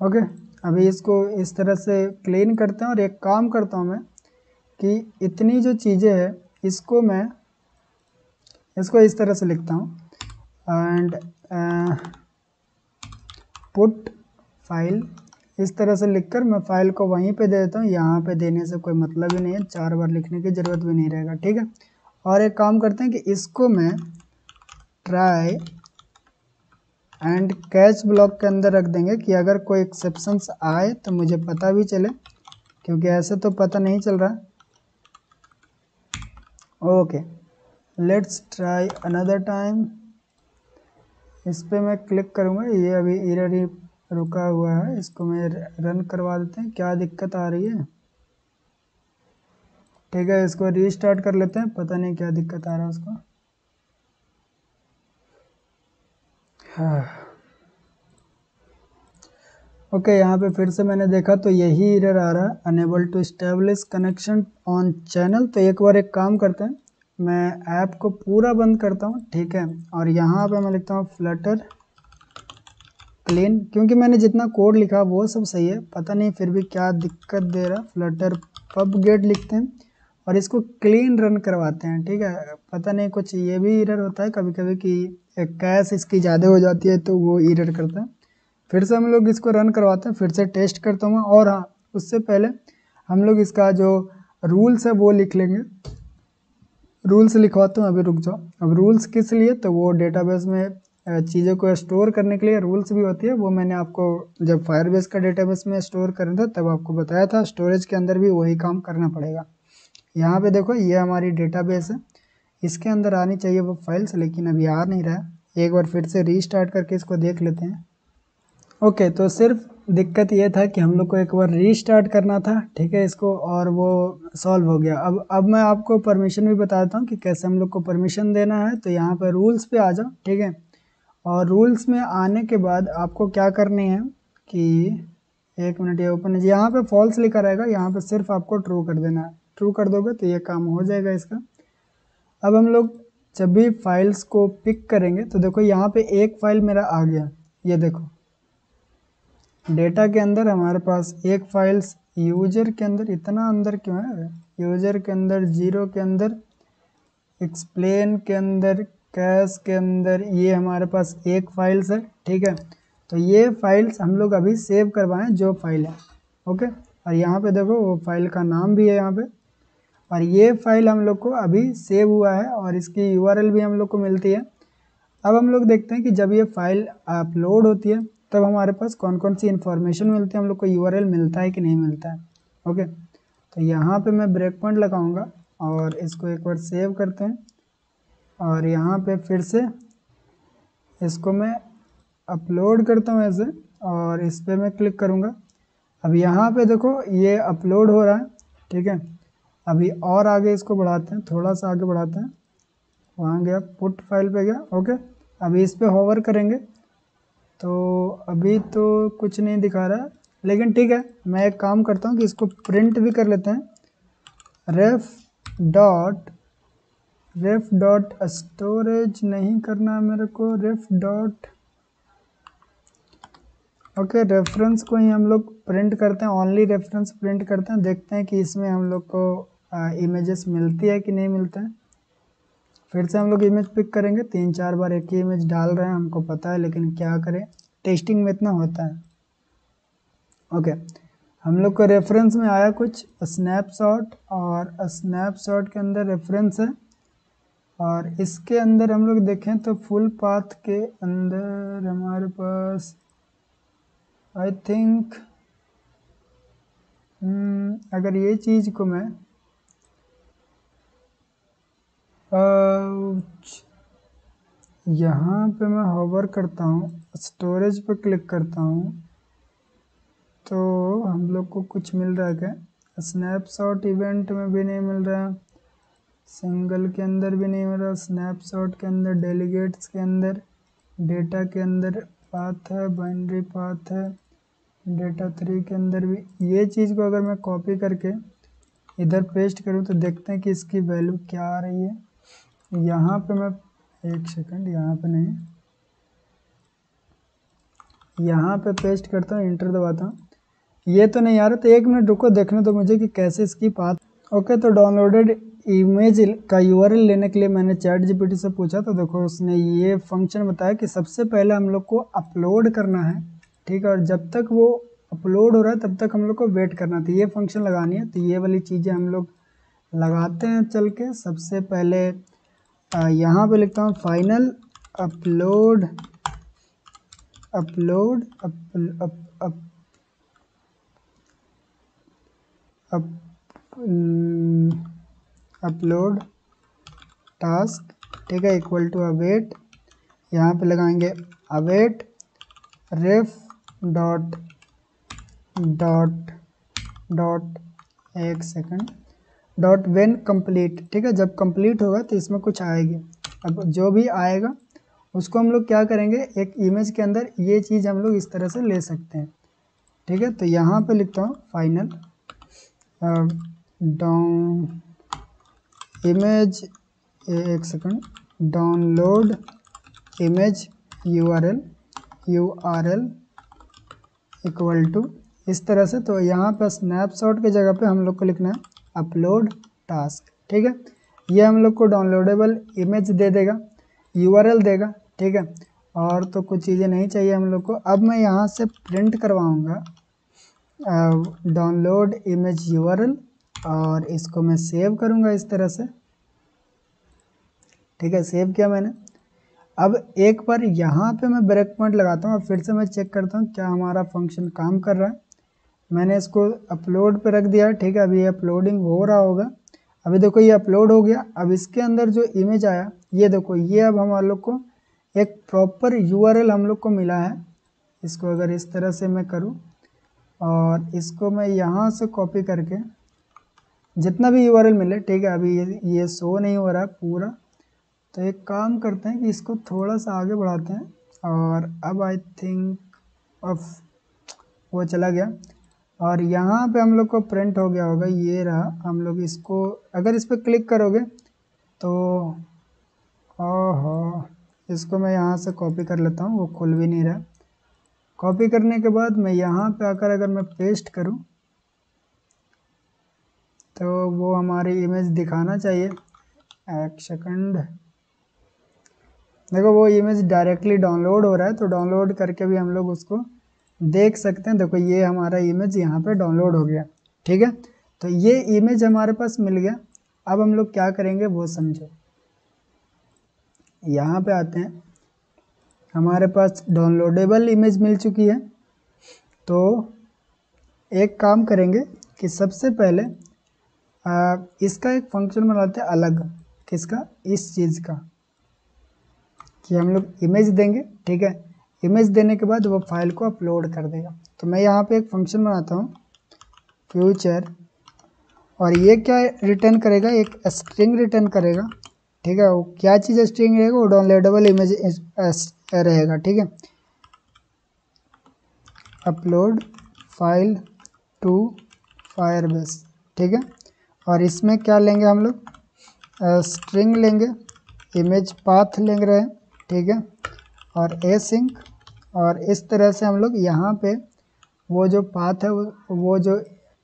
S1: ओके, अभी इसको इस तरह से क्लीन करते हैं। और एक काम करता हूँ मैं कि इतनी जो चीज़ें हैं इसको मैं इसको इस तरह से लिखता हूँ, एंड पुट फाइल, इस तरह से लिखकर मैं फाइल को वहीं पे दे देता हूँ। यहाँ पे देने से कोई मतलब ही नहीं है, 4 बार लिखने की ज़रूरत भी नहीं रहेगा, ठीक है। और एक काम करते हैं कि इसको मैं ट्राई एंड कैच ब्लॉक के अंदर रख देंगे कि अगर कोई एक्सेप्शंस आए तो मुझे पता भी चले, क्योंकि ऐसे तो पता नहीं चल रहा। Okay, let's try another time. इस पर मैं क्लिक करूँगा, ये अभी एरर ही रुका हुआ है, इसको मैं रन करवा देते हैं, क्या दिक्कत आ रही है, ठीक है। इसको रीस्टार्ट कर लेते हैं, पता नहीं क्या दिक्कत आ रहा है उसको। हाँ, ओके, यहाँ पे फिर से मैंने देखा तो यही एरर आ रहा है, unable to establish connection on channel. तो एक बार एक काम करते हैं, मैं ऐप को पूरा बंद करता हूँ, ठीक है, और यहाँ पे मैं लिखता हूँ फ्लटर क्लीन, क्योंकि मैंने जितना कोड लिखा वो सब सही है, पता नहीं फिर भी क्या दिक्कत दे रहा। फ्लटर पब गेट लिखते हैं और इसको क्लीन रन करवाते हैं, ठीक है। पता नहीं कुछ ये भी एरर होता है कभी कभी कि कैश इसकी ज़्यादा हो जाती है तो वो एरर करता है। फिर से हम लोग इसको रन करवाते हैं, फिर से टेस्ट करता हूँ। और हाँ, उससे पहले हम लोग इसका जो रूल्स है वो लिख लेंगे। रूल्स लिखवाता हूँ, अभी रुक जाओ। अब रूल्स किस लिए, तो वो डेटाबेस में चीज़ों को स्टोर करने के लिए रूल्स भी होती है। वो मैंने आपको जब फायरबेस का डेटाबेस में स्टोर करना था तब आपको बताया था, स्टोरेज के अंदर भी वही काम करना पड़ेगा। यहाँ पे देखो ये हमारी डेटाबेस है, इसके अंदर आनी चाहिए वो फाइल्स, लेकिन अभी आ नहीं रहा है। एक बार फिर से रीस्टार्ट करके इसको देख लेते हैं। ओके, तो सिर्फ दिक्कत ये था कि हम लोग को एक बार रीस्टार्ट करना था, ठीक है इसको, और वो सॉल्व हो गया। अब मैं आपको परमिशन भी बताता हूँ कि कैसे हम लोग को परमिशन देना है। तो यहाँ पर रूल्स पे आ जाओ, ठीक है। और रूल्स में आने के बाद आपको क्या करनी है कि 1 मिनट, ये ओपन है, यहाँ पे फॉल्स लिखा रहेगा, यहाँ पे सिर्फ आपको ट्रू कर देना है। ट्रू कर दोगे तो ये काम हो जाएगा इसका। अब हम लोग जब भी फाइल्स को पिक करेंगे तो देखो यहाँ पे एक फाइल मेरा आ गया, ये देखो डेटा के अंदर हमारे पास एक फाइल्स, यूजर के अंदर इतना अंदर क्यों है, यूजर के अंदर, जीरो के अंदर, एक्सप्लेन के अंदर, कैश के अंदर, ये हमारे पास एक फाइल्स है, ठीक है। तो ये फाइल्स हम लोग अभी सेव करवाएं जो फाइल है, ओके। और यहाँ पे देखो वो फाइल का नाम भी है यहाँ पे, और ये फाइल हम लोग को अभी सेव हुआ है और इसकी यूआरएल भी हम लोग को मिलती है। अब हम लोग देखते हैं कि जब ये फाइल अपलोड होती है तब हमारे पास कौन कौन सी इन्फॉर्मेशन मिलती है, हम लोग को यूआरएल मिलता है कि नहीं मिलता है, ओके। तो यहाँ पे मैं ब्रेक पॉइंट लगाऊंगा और इसको एक बार सेव करते हैं, और यहाँ पे फिर से इसको मैं अपलोड करता हूँ ऐसे, और इस पर मैं क्लिक करूँगा। अब यहाँ पे देखो ये अपलोड हो रहा है, ठीक है। अभी और आगे इसको बढ़ाते हैं, थोड़ा सा आगे बढ़ाते हैं, वहाँ गया, पुट फाइल पे गया, ओके। अभी इस पे होवर करेंगे तो अभी तो कुछ नहीं दिखा रहा है, लेकिन ठीक है, मैं एक काम करता हूँ कि इसको प्रिंट भी कर लेते हैं। रेफ डॉट स्टोरेज नहीं करना मेरे को, रेफ डॉट, ओके, रेफरेंस को ही हम लोग प्रिंट करते हैं, ओनली रेफरेंस प्रिंट करते हैं। देखते हैं कि इसमें हम लोग को इमेजेस मिलती है कि नहीं मिलता है। फिर से हम लोग इमेज पिक करेंगे, 3-4 बार एक ही इमेज डाल रहे हैं, हमको पता है, लेकिन क्या करें, टेस्टिंग में इतना होता है, ओके। हम लोग को रेफरेंस में आया कुछ स्नैपशॉट, और स्नैपशॉट के अंदर रेफरेंस है, और इसके अंदर हम लोग देखें तो फुल पाथ के अंदर हमारे पास आई थिंक अगर ये चीज़ को मैं यहाँ पे मैं होवर करता हूँ, स्टोरेज पे क्लिक करता हूँ, तो हम लोग को कुछ मिल रहा है क्या, स्नैपशॉट इवेंट में भी नहीं मिल रहा, सिंगल के अंदर भी नहीं मिल रहा, स्नैपशॉट के अंदर, डेलीगेट्स के अंदर, डेटा के अंदर पाथ है, बाइनरी पाथ है, डेटा 3 के अंदर भी। ये चीज़ को अगर मैं कॉपी करके इधर पेस्ट करूँ तो देखते हैं कि इसकी वैल्यू क्या आ रही है। यहाँ पे मैं, एक सेकंड, यहाँ पे नहीं, यहाँ पे पेस्ट करता हूँ, इंटर दबाता हूँ, ये तो नहीं आ रहा। तो 1 मिनट रुको, देखने दो मुझे कि कैसे इसकी पाथ, ओके। तो डाउनलोडेड इमेज का यूआरएल लेने के लिए मैंने चैट जीपीटी से पूछा, तो देखो उसने ये फंक्शन बताया कि सबसे पहले हम लोग को अपलोड करना है, ठीक है, और जब तक वो अपलोड हो रहा है तब तक हम लोग को वेट करना था, ये फंक्शन लगानी है। तो ये वाली चीज़ें हम लोग लगाते हैं चल के। सबसे पहले यहाँ पे लिखता हूँ फाइनल अपलोड अपलोड टास्क, ठीक है, इक्वल टू अवेट, यहाँ पे लगाएंगे अवेट रेफ डॉट डॉट डॉट, एक सेकंड, डॉट व्हेन कंप्लीट, ठीक है। जब कंप्लीट होगा तो इसमें कुछ आएगी, अब जो भी आएगा उसको हम लोग क्या करेंगे, एक इमेज के अंदर ये चीज़ हम लोग इस तरह से ले सकते हैं, ठीक है। तो यहाँ पे लिखता हूँ फाइनल डाउन इमेज, एक second, download image URL equal to इस तरह से। तो यहाँ पर स्नैपशॉट के जगह पे हम लोग को लिखना है अपलोड टास्क, ठीक है। ये हम लोग को डाउनलोडेबल इमेज दे देगा, यूआरएल देगा, ठीक है, और तो कुछ चीज़ें नहीं चाहिए हम लोग को। अब मैं यहाँ से प्रिंट करवाऊँगा डाउनलोड इमेज यूआरएल, और इसको मैं सेव करूँगा इस तरह से, ठीक है, सेव किया मैंने। अब एक बार यहाँ पे मैं ब्रेक पॉइंट लगाता हूँ और फिर से मैं चेक करता हूँ क्या हमारा फंक्शन काम कर रहा है। मैंने इसको अपलोड पे रख दिया है, ठीक है, अभी ये अपलोडिंग हो रहा होगा। अभी देखो ये अपलोड हो गया। अब इसके अंदर जो इमेज आया ये देखो, ये अब हम लोग को एक प्रॉपर यूआरएल हम लोग को मिला है। इसको अगर इस तरह से मैं करूं और इसको मैं यहाँ से कॉपी करके जितना भी यूआरएल मिले, ठीक है, अभी ये शो नहीं हो रहा है पूरा, तो एक काम करते हैं कि इसको थोड़ा सा आगे बढ़ाते हैं और अब आई थिंक ऑफ वो चला गया और यहाँ पे हम लोग को प्रिंट हो गया होगा, ये रहा। हम लोग इसको अगर इस पर क्लिक करोगे तो ओहो, इसको मैं यहाँ से कॉपी कर लेता हूँ, वो खुल भी नहीं रहा। कॉपी करने के बाद मैं यहाँ पे आकर अगर मैं पेस्ट करूँ तो वो हमारी इमेज दिखाना चाहिए। एक सेकंड, देखो वो इमेज डायरेक्टली डाउनलोड हो रहा है, तो डाउनलोड करके भी हम लोग उसको देख सकते हैं। देखो ये हमारा इमेज यहाँ पे डाउनलोड हो गया, ठीक है। तो ये इमेज हमारे पास मिल गया। अब हम लोग क्या करेंगे वो समझो। यहाँ पे आते हैं, हमारे पास डाउनलोडेबल इमेज मिल चुकी है। तो एक काम करेंगे कि सबसे पहले इसका एक फंक्शन बनाते हैं अलग। किसका? इस चीज़ का, कि हम लोग इमेज देंगे, ठीक है। इमेज देने के बाद वो फाइल को अपलोड कर देगा। तो मैं यहाँ पे एक फंक्शन बनाता हूँ फ्यूचर, और ये क्या रिटर्न करेगा? एक स्ट्रिंग रिटर्न करेगा, ठीक है। वो क्या चीज़ स्ट्रिंग रहेगा? वो डाउनलोडेबल इमेज रहेगा, ठीक है। अपलोड फाइल टू फायरबेस, ठीक है। और इसमें क्या लेंगे हम लोग? स्ट्रिंग लेंगे, इमेज पाथ ले रहे हैं, ठीक है, और एसिंक। और इस तरह से हम लोग यहाँ पे वो जो पाथ है वो जो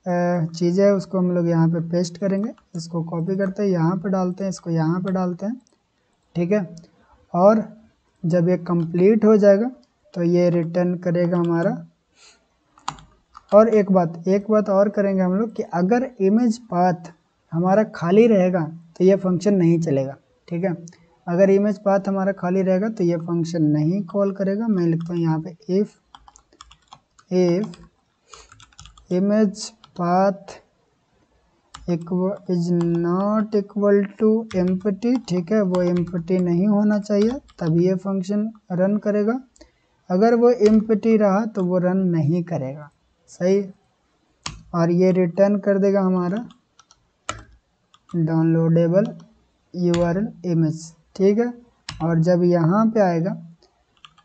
S1: चीज़ें है उसको हम लोग यहाँ पे पेस्ट करेंगे। इसको कॉपी करते हैं, यहाँ पे डालते हैं, इसको यहाँ पे डालते हैं, ठीक है। और जब ये कंप्लीट हो जाएगा तो ये रिटर्न करेगा हमारा। और एक बात और करेंगे हम लोग कि अगर इमेज पाथ हमारा खाली रहेगा तो ये फंक्शन नहीं चलेगा, ठीक है। अगर इमेज पाथ हमारा खाली रहेगा तो ये फंक्शन नहीं कॉल करेगा। मैं लिखता हूँ यहाँ पे if image path is not equal to empty, ठीक है, वो एम्प्टी नहीं होना चाहिए, तभी ये फंक्शन रन करेगा। अगर वो एम्प्टी रहा तो वो रन नहीं करेगा, सही। और ये रिटर्न कर देगा हमारा डाउनलोडेबल यूआरएल इमेज, ठीक है। और जब यहाँ पे आएगा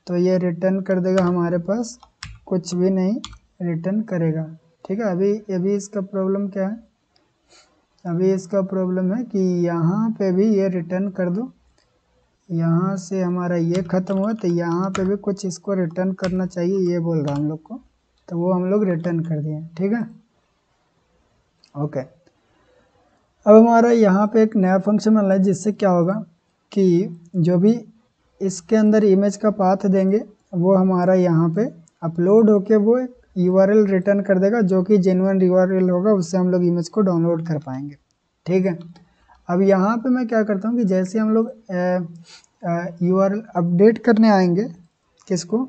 S1: तो ये रिटर्न कर देगा हमारे पास कुछ भी नहीं रिटर्न करेगा, ठीक है। अभी इसका प्रॉब्लम क्या है? अभी इसका प्रॉब्लम है कि यहाँ पे भी ये रिटर्न कर दो। यहाँ से हमारा ये ख़त्म हुआ तो यहाँ पे भी कुछ इसको रिटर्न करना चाहिए, ये बोल रहा हम लोग को, तो वो हम लोग रिटर्न कर दिए, ठीक है, ओके। अब हमारा यहाँ पे एक नया फंक्शन बना है जिससे क्या होगा कि जो भी इसके अंदर इमेज का पाथ देंगे वो हमारा यहाँ पे अपलोड होके वो यूआरएल रिटर्न कर देगा, जो कि जेन्युइन यूआरएल होगा, उससे हम लोग इमेज को डाउनलोड कर पाएंगे, ठीक है। अब यहाँ पे मैं क्या करता हूँ कि जैसे हम लोग यूआरएल अपडेट करने आएंगे, किसको?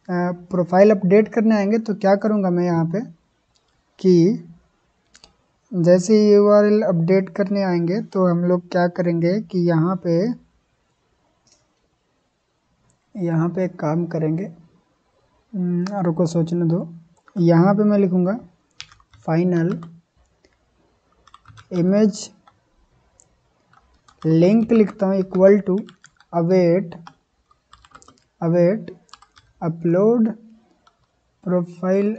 S1: प्रोफाइल अपडेट करने आएंगे, तो क्या करूँगा मैं यहाँ पे कि जैसे यूआरएल अपडेट करने आएंगे तो हम लोग क्या करेंगे कि यहाँ पे एक काम करेंगे, रुको सोचने दो। यहाँ पे मैं लिखूँगा फाइनल इमेज लिंक लिखता हूँ equal to await upload profile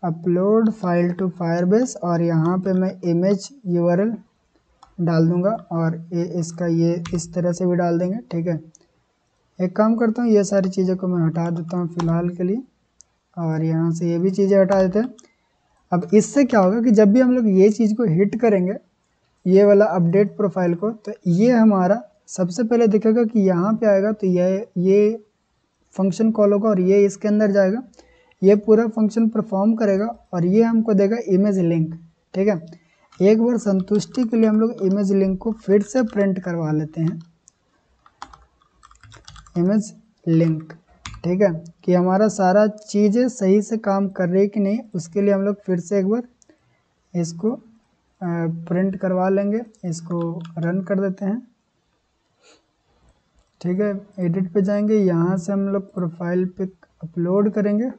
S1: upload file to Firebase. और यहाँ पे मैं इमेज यूआरएल डाल दूँगा और इसका ये इस तरह से भी डाल देंगे, ठीक है। एक काम करता हूँ, ये सारी चीज़ों को मैं हटा देता हूँ फ़िलहाल के लिए, और यहाँ से ये भी चीज़ें हटा देते हैं। अब इससे क्या होगा कि जब भी हम लोग ये चीज़ को हिट करेंगे, ये वाला अपडेट प्रोफाइल को, तो ये हमारा सबसे पहले दिखेगा कि यहाँ पे आएगा तो ये फंक्शन कॉल होगा और ये इसके अंदर जाएगा, ये पूरा फंक्शन परफॉर्म करेगा और ये हमको देगा इमेज लिंक, ठीक है। एक बार संतुष्टि के लिए हम लोग इमेज लिंक को फिर से प्रिंट करवा लेते हैं, इमेज लिंक, ठीक है, कि हमारा सारा चीज़ें सही से काम कर रही है कि नहीं, उसके लिए हम लोग फिर से एक बार इसको प्रिंट करवा लेंगे, इसको रन कर देते हैं। ठीक है, एडिट पे जाएंगे, यहाँ से हम लोग प्रोफाइल पिक अपलोड करेंगे।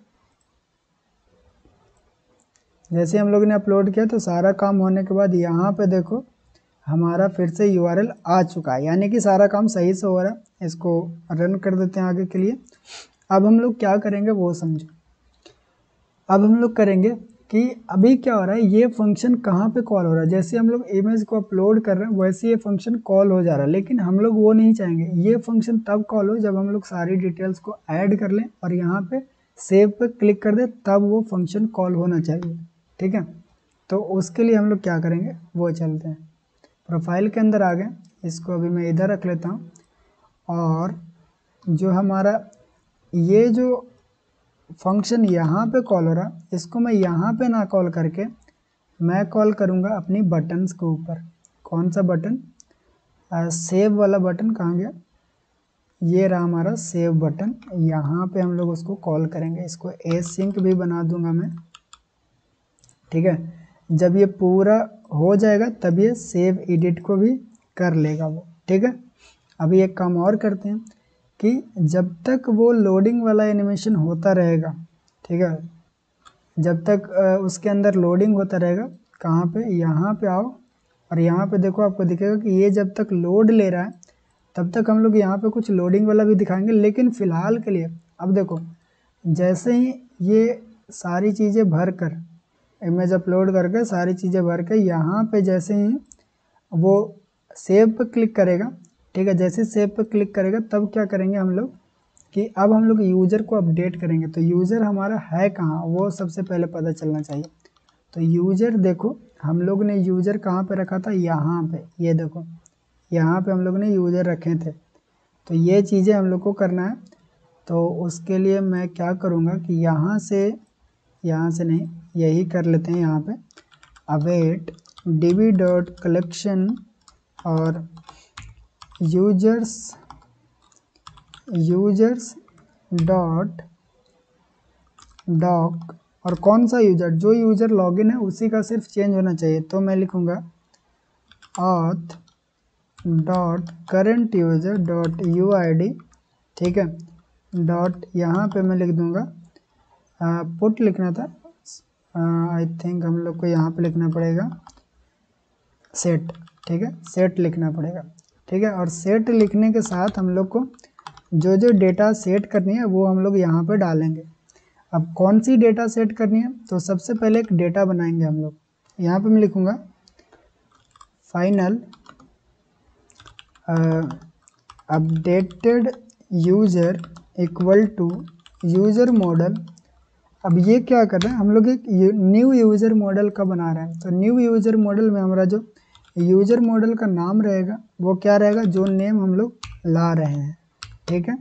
S1: जैसे हम लोग ने अपलोड किया तो सारा काम होने के बाद यहाँ पे देखो हमारा फिर से URL आ चुका है, यानी कि सारा काम सही से हो रहा है। इसको रन कर देते हैं आगे के लिए। अब हम लोग क्या करेंगे वो समझो। अब हम लोग करेंगे कि अभी क्या हो रहा है, ये फंक्शन कहाँ पे कॉल हो रहा है। जैसे हम लोग इमेज को अपलोड कर रहे हैं वैसे ये फंक्शन कॉल हो जा रहा है, लेकिन हम लोग वो नहीं चाहेंगे। ये फंक्शन तब कॉल हो जब हम लोग सारी डिटेल्स को ऐड कर लें और यहाँ पे सेव पे क्लिक कर दे, तब वो फंक्शन कॉल होना चाहिए। ठीक है, तो उसके लिए हम लोग क्या करेंगे वो चलते हैं। प्रोफाइल के अंदर आ गए, इसको अभी मैं इधर रख लेता हूँ। और जो हमारा ये जो फंक्शन यहाँ पे कॉल हो रहा, इसको मैं यहाँ पे ना कॉल करके मैं कॉल करूँगा अपनी बटन्स के ऊपर। कौन सा बटन? सेव वाला बटन कहाँ गया? ये रहा हमारा सेव बटन। यहाँ पे हम लोग उसको कॉल करेंगे। इसको एसिंक भी बना दूंगा मैं। ठीक है, जब ये पूरा हो जाएगा तब ये सेव एडिट को भी कर लेगा वो। ठीक है, अभी एक काम और करते हैं कि जब तक वो लोडिंग वाला एनिमेशन होता रहेगा, ठीक है, जब तक उसके अंदर लोडिंग होता रहेगा, कहाँ पे? यहाँ पे आओ और यहाँ पे देखो, आपको दिखेगा कि ये जब तक लोड ले रहा है तब तक हम लोग यहाँ पे कुछ लोडिंग वाला भी दिखाएंगे। लेकिन फ़िलहाल के लिए अब देखो, जैसे ही ये सारी चीज़ें भर कर, इमेज अपलोड करके सारी चीज़ें भर के यहाँ पे जैसे ही वो सेव पे क्लिक करेगा, ठीक है, जैसे सेव पे क्लिक करेगा तब क्या करेंगे हम लोग कि अब हम लोग यूज़र को अपडेट करेंगे। तो यूज़र हमारा है कहाँ, वो सबसे पहले पता चलना चाहिए। तो यूज़र देखो, हम लोग ने यूज़र कहाँ पे रखा था? यहाँ पे, ये देखो यहाँ पे हम लोग ने यूज़र रखे थे। तो ये चीज़ें हम लोग को करना है। तो उसके लिए मैं क्या करूँगा कि यहाँ से नहीं, यही कर लेते हैं। यहाँ पे अवेट db.collection और यूजर्स डॉट डॉक, और कौन सा यूज़र? जो यूज़र लॉगिन है उसी का सिर्फ चेंज होना चाहिए। तो मैं लिखूँगा auth dot current user dot UID, ठीक है, डॉट यहाँ पे मैं लिख दूँगा पुट लिखना था, आई थिंक हम लोग को यहाँ पे लिखना पड़ेगा सेट। ठीक है, सेट लिखना पड़ेगा। ठीक है, और सेट लिखने के साथ हम लोग को जो जो डेटा सेट करनी है वो हम लोग यहाँ पे डालेंगे। अब कौन सी डेटा सेट करनी है? तो सबसे पहले एक डेटा बनाएंगे हम लोग। यहाँ पे मैं लिखूँगा final updated user equal to user model. अब ये क्या कर रहे हैं हम लोग? एक न्यू यूज़र मॉडल का बना रहे हैं। तो न्यू यूज़र मॉडल में हमारा जो यूज़र मॉडल का नाम रहेगा वो क्या रहेगा? जो नेम हम लोग ला रहे हैं। ठीक है,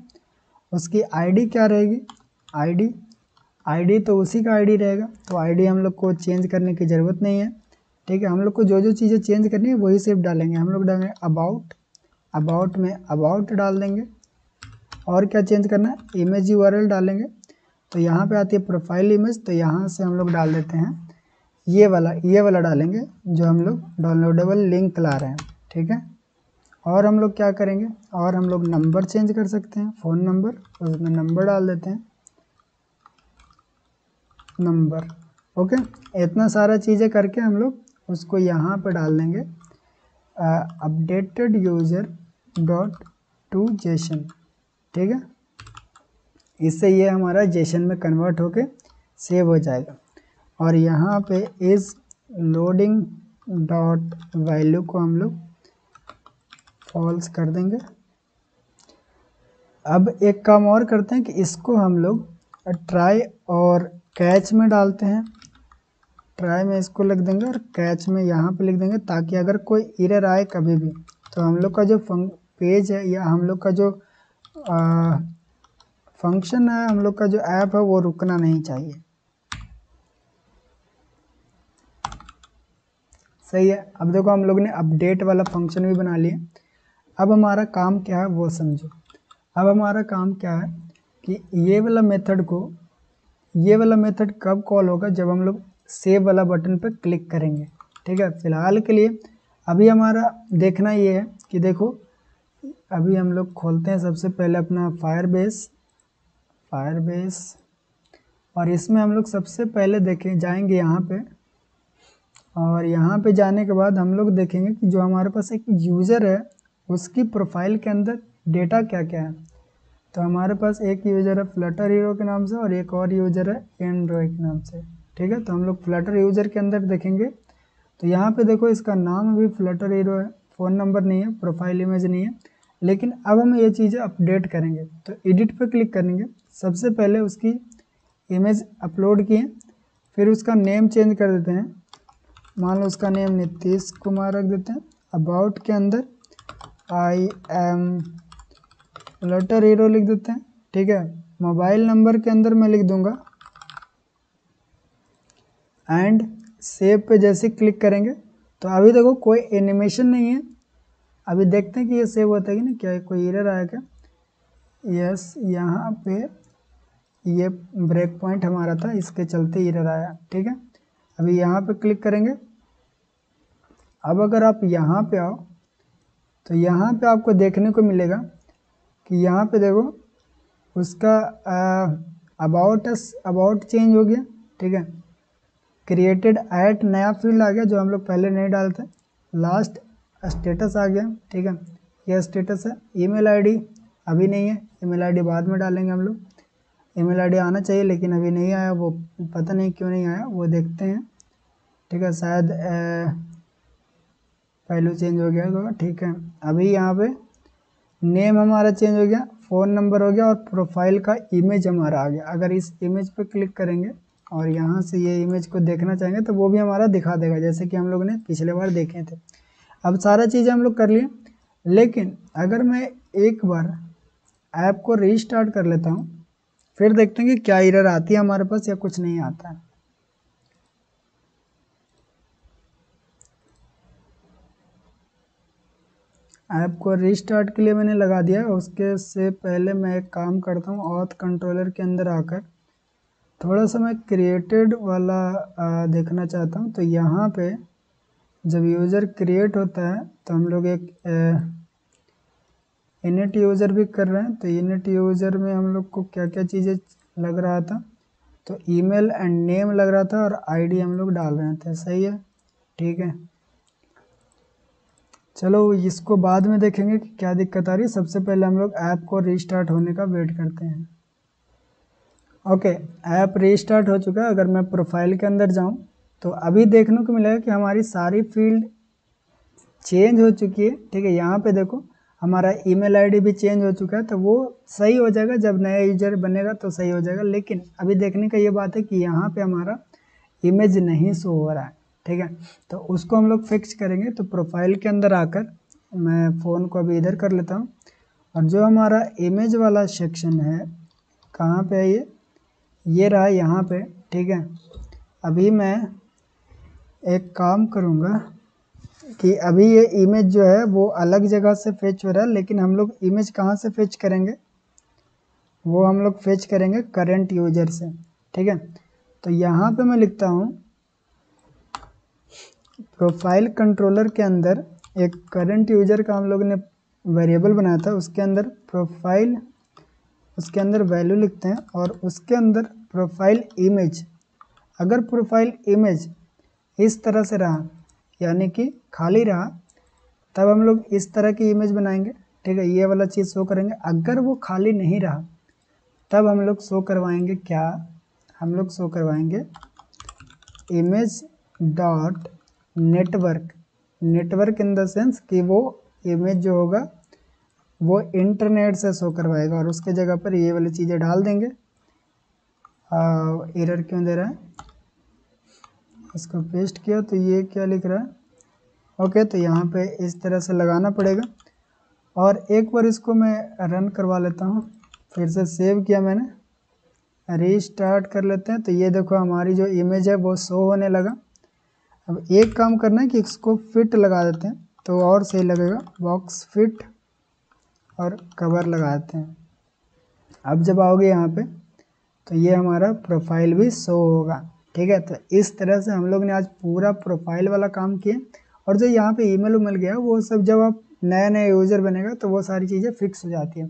S1: उसकी आईडी क्या रहेगी? आईडी तो उसी का आईडी रहेगा। तो आईडी हम लोग को चेंज करने की ज़रूरत नहीं है। ठीक है, हम लोग को जो जो चीज़ें चेंज करनी है वही सिर्फ डालेंगे। हम लोग डालेंगे अबाउट में अबाउट डाल देंगे। और क्या चेंज करना है? इमेज URL डालेंगे। तो यहाँ पे आती है प्रोफाइल इमेज, तो यहाँ से हम लोग डाल देते हैं ये वाला डालेंगे जो हम लोग डाउनलोडेबल लिंक ला रहे हैं। ठीक है, और हम लोग क्या करेंगे? और हम लोग नंबर चेंज कर सकते हैं, फ़ोन नंबर, उसमें नंबर डाल देते हैं, नंबर। ओके, इतना सारा चीज़ें करके हम लोग उसको यहाँ पे डाल देंगे updated user dot to Jason. ठीक है, इससे ये हमारा जेसन में कन्वर्ट होके सेव हो जाएगा। और यहाँ पे इस लोडिंग डॉट वैल्यू को हम लोग फॉल्स कर देंगे। अब एक काम और करते हैं कि इसको हम लोग ट्राई और कैच में डालते हैं। ट्राई में इसको लिख देंगे और कैच में यहाँ पे लिख देंगे, ताकि अगर कोई एरर आए कभी भी तो हम लोग का जो पेज है या हम लोग का जो फंक्शन है, हम लोग का जो ऐप है वो रुकना नहीं चाहिए। सही है, अब देखो हम लोग ने अपडेट वाला फंक्शन भी बना लिया। अब हमारा काम क्या है वो समझो। अब हमारा काम क्या है कि ये वाला मेथड कब कॉल होगा? जब हम लोग सेव वाला बटन पर क्लिक करेंगे। ठीक है, फिलहाल के लिए अभी हमारा देखना ये है कि देखो अभी हम लोग खोलते हैं सबसे पहले अपना फायरबेस और इसमें हम लोग सबसे पहले देखें जाएंगे यहाँ पे, और यहाँ पे जाने के बाद हम लोग देखेंगे कि जो हमारे पास एक यूज़र है उसकी प्रोफाइल के अंदर डेटा क्या क्या है। तो हमारे पास एक यूज़र है फ्लटर हीरो के नाम से और एक और यूज़र है एंड्रॉयड के नाम से। ठीक है, तो हम लोग फ्लटर यूज़र के अंदर देखेंगे तो यहाँ पे देखो इसका नाम भी फ्लटर हीरो है, फ़ोन नंबर नहीं है, प्रोफाइल इमेज नहीं है। लेकिन अब हम ये चीज़ें अपडेट करेंगे तो एडिट पे क्लिक करेंगे। सबसे पहले उसकी इमेज अपलोड किए, फिर उसका नेम चेंज कर देते हैं, मान लो उसका नेम नीतीश कुमार रख देते हैं। अबाउट के अंदर आई एम फ्लटर हीरो लिख देते हैं। ठीक है, मोबाइल नंबर के अंदर मैं लिख दूंगा एंड सेव पे जैसे क्लिक करेंगे तो अभी देखो कोई एनिमेशन नहीं है। अभी देखते हैं कि ये सेव होता है कि नहीं, क्या कोई एरर आया क्या। यस, यहाँ पे ये ब्रेक पॉइंट हमारा था, इसके चलते एरर आया। ठीक है, अभी यहाँ पे क्लिक करेंगे। अब अगर आप यहाँ पे आओ तो यहाँ पे आपको देखने को मिलेगा कि यहाँ पे देखो उसका अबाउट चेंज हो गया। ठीक है, क्रिएटेड ऐट नया फील्ड आ गया जो हम लोग पहले नहीं डालते। लास्ट स्टेटस आ गया। ठीक है, यह स्टेटस है। ईमेल आईडी अभी नहीं है, ईमेल आईडी बाद में डालेंगे हम लोग। ईमेल आईडी आना चाहिए लेकिन अभी नहीं आया, वो पता नहीं क्यों नहीं आया, वो देखते हैं। ठीक है, शायद वैल्यू चेंज हो गया होगा। ठीक है, अभी यहाँ पे नेम हमारा चेंज हो गया, फ़ोन नंबर हो गया और प्रोफाइल का इमेज हमारा आ गया। अगर इस इमेज पे क्लिक करेंगे और यहाँ से ये इमेज को देखना चाहेंगे तो वो भी हमारा दिखा देगा जैसे कि हम लोग ने पिछले बार देखे थे। अब सारा चीज़ें हम लोग कर लिए, लेकिन अगर मैं एक बार ऐप को रीस्टार्ट कर लेता हूँ फिर देखते हैं कि क्या एरर आती है हमारे पास या कुछ नहीं आता है। ऐप को रीस्टार्ट के लिए मैंने लगा दिया। उसके से पहले मैं एक काम करता हूँ, ऑथ कंट्रोलर के अंदर आकर थोड़ा सा मैं क्रिएटेड वाला देखना चाहता हूँ। तो यहाँ पे जब यूज़र क्रिएट होता है तो हम लोग एक इनिट यूज़र भी कर रहे हैं। तो इनिट यूज़र में हम लोग को क्या क्या चीज़ें लग रहा था, तो ईमेल एंड नेम लग रहा था और आईडी हम लोग डाल रहे थे। सही है, ठीक है, चलो इसको बाद में देखेंगे कि क्या दिक्कत आ रही है। सबसे पहले हम लोग ऐप को रीस्टार्ट होने का वेट करते हैं। ओके, ऐप रीस्टार्ट हो चुका है। अगर मैं प्रोफाइल के अंदर जाऊं तो अभी देखने को मिलेगा कि हमारी सारी फील्ड चेंज हो चुकी है। ठीक है, यहाँ पे देखो हमारा ईमेल आईडी भी चेंज हो चुका है, तो वो सही हो जाएगा जब नया यूजर बनेगा तो सही हो जाएगा। लेकिन अभी देखने का ये बात है कि यहाँ पे हमारा इमेज नहीं शो हो रहा है। ठीक है, तो उसको हम लोग फिक्स करेंगे। तो प्रोफाइल के अंदर आकर मैं फ़ोन को अभी इधर कर लेता हूँ और जो हमारा इमेज वाला सेक्शन है कहाँ पे है, ये रहा यहाँ पे। ठीक है, अभी मैं एक काम करूँगा कि अभी ये इमेज जो है वो अलग जगह से फेच हो रहा है, लेकिन हम लोग इमेज कहाँ से फेच करेंगे, वो हम लोग फेच करेंगे करंट यूजर से। ठीक है, तो यहाँ पे मैं लिखता हूँ प्रोफाइल कंट्रोलर के अंदर एक करंट यूजर का हम लोग ने वेरिएबल बनाया था, उसके अंदर प्रोफाइल, उसके अंदर वैल्यू लिखते हैं और उसके अंदर प्रोफाइल इमेज। अगर प्रोफाइल इमेज इस तरह से रहा यानी कि खाली रहा तब हम लोग इस तरह की इमेज बनाएंगे। ठीक है, ये वाला चीज़ शो करेंगे। अगर वो खाली नहीं रहा तब हम लोग शो करवाएंगे क्या, हम लोग शो करवाएंगे image dot network in the sense कि वो इमेज जो होगा वो इंटरनेट से शो करवाएगा और उसके जगह पर ये वाली चीज़ें डाल देंगे। एरर क्यों दे रहा है, इसको पेस्ट किया तो ये क्या लिख रहा है। ओके, तो यहाँ पे इस तरह से लगाना पड़ेगा और एक बार इसको मैं रन करवा लेता हूँ। फिर से सेव किया मैंने, रीस्टार्ट कर लेते हैं। तो ये देखो हमारी जो इमेज है वो शो होने लगा। अब एक काम करना है कि इसको फिट लगा देते हैं तो और सही लगेगा। बॉक्स फिट और कवर लगा देते हैं। अब जब आओगे यहाँ पे तो ये हमारा प्रोफाइल भी शो होगा। ठीक है। तो इस तरह से हम लोग ने आज पूरा प्रोफाइल वाला काम किया। और जो यहाँ पे ईमेल उमेल गया वो सब जब आप नया नया यूज़र बनेगा तो वो सारी चीज़ें फिक्स हो जाती है।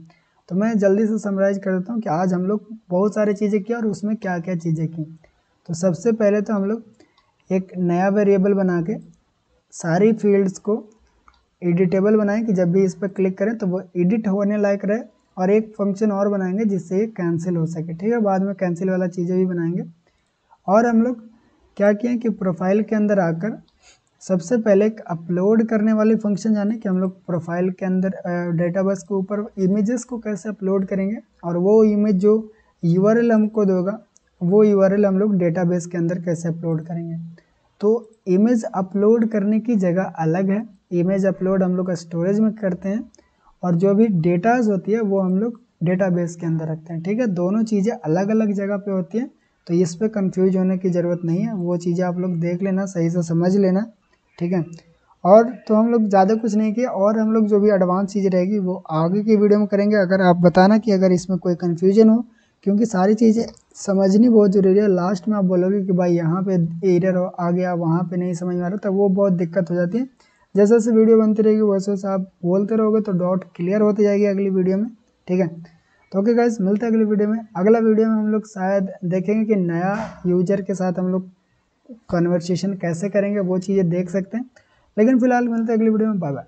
S1: तो मैं जल्दी से समराइज कर देता हूँ कि आज हम लोग बहुत सारी चीज़ें की और उसमें क्या क्या चीज़ें की। तो सबसे पहले तो हम लोग एक नया वेरिएबल बना के सारी फील्ड्स को एडिटेबल बनाएं कि जब भी इस पर क्लिक करें तो वो एडिट होने लायक रहे। और एक फंक्शन और बनाएंगे जिससे ये कैंसिल हो सके, ठीक है। बाद में कैंसिल वाला चीज़ें भी बनाएंगे। और हम लोग क्या किए कि प्रोफाइल के अंदर आकर सबसे पहले एक अपलोड करने वाली फंक्शन जाने कि हम लोग प्रोफाइल के अंदर डेटाबेस के ऊपर इमेजेस को कैसे अपलोड करेंगे और वो इमेज जो यूआरएल हमको देगा वो यूआरएल हम लोग डेटाबेस के अंदर कैसे अपलोड करेंगे। तो इमेज अपलोड करने की जगह अलग है, इमेज अपलोड हम लोग स्टोरेज में करते हैं और जो भी डेटाज होती है वो हम लोग डेटाबेस के अंदर रखते हैं, ठीक है। दोनों चीज़ें अलग अलग जगह पे होती हैं, तो इस पे कंफ्यूज होने की ज़रूरत नहीं है। वो चीज़ें आप लोग देख लेना, सही से समझ लेना, ठीक है। और तो हम लोग ज़्यादा कुछ नहीं किया और हम लोग जो भी एडवांस चीज़ रहेगी वो आगे की वीडियो में करेंगे। अगर आप बताना कि अगर इसमें कोई कन्फ्यूजन हो, क्योंकि सारी चीज़ें समझनी बहुत ज़रूरी है। लास्ट में आप बोलोगे कि भाई यहाँ पे एरर आ गया, वहाँ पे नहीं समझ में आ रहा, तो वो बहुत दिक्कत हो जाती है। जैसे जैसे वीडियो बनती रहेगी वैसे वैसे आप बोलते रहोगे तो डाउट क्लियर होती जाएगी अगली वीडियो में, ठीक है। तो ओके गाइस, मिलते हैं अगली वीडियो में। अगला वीडियो में हम लोग शायद देखेंगे कि नया यूजर के साथ हम लोग कन्वर्सेशन कैसे करेंगे, वो चीज़ें देख सकते हैं। लेकिन फिलहाल मिलते हैं अगली वीडियो में, बाय बाय।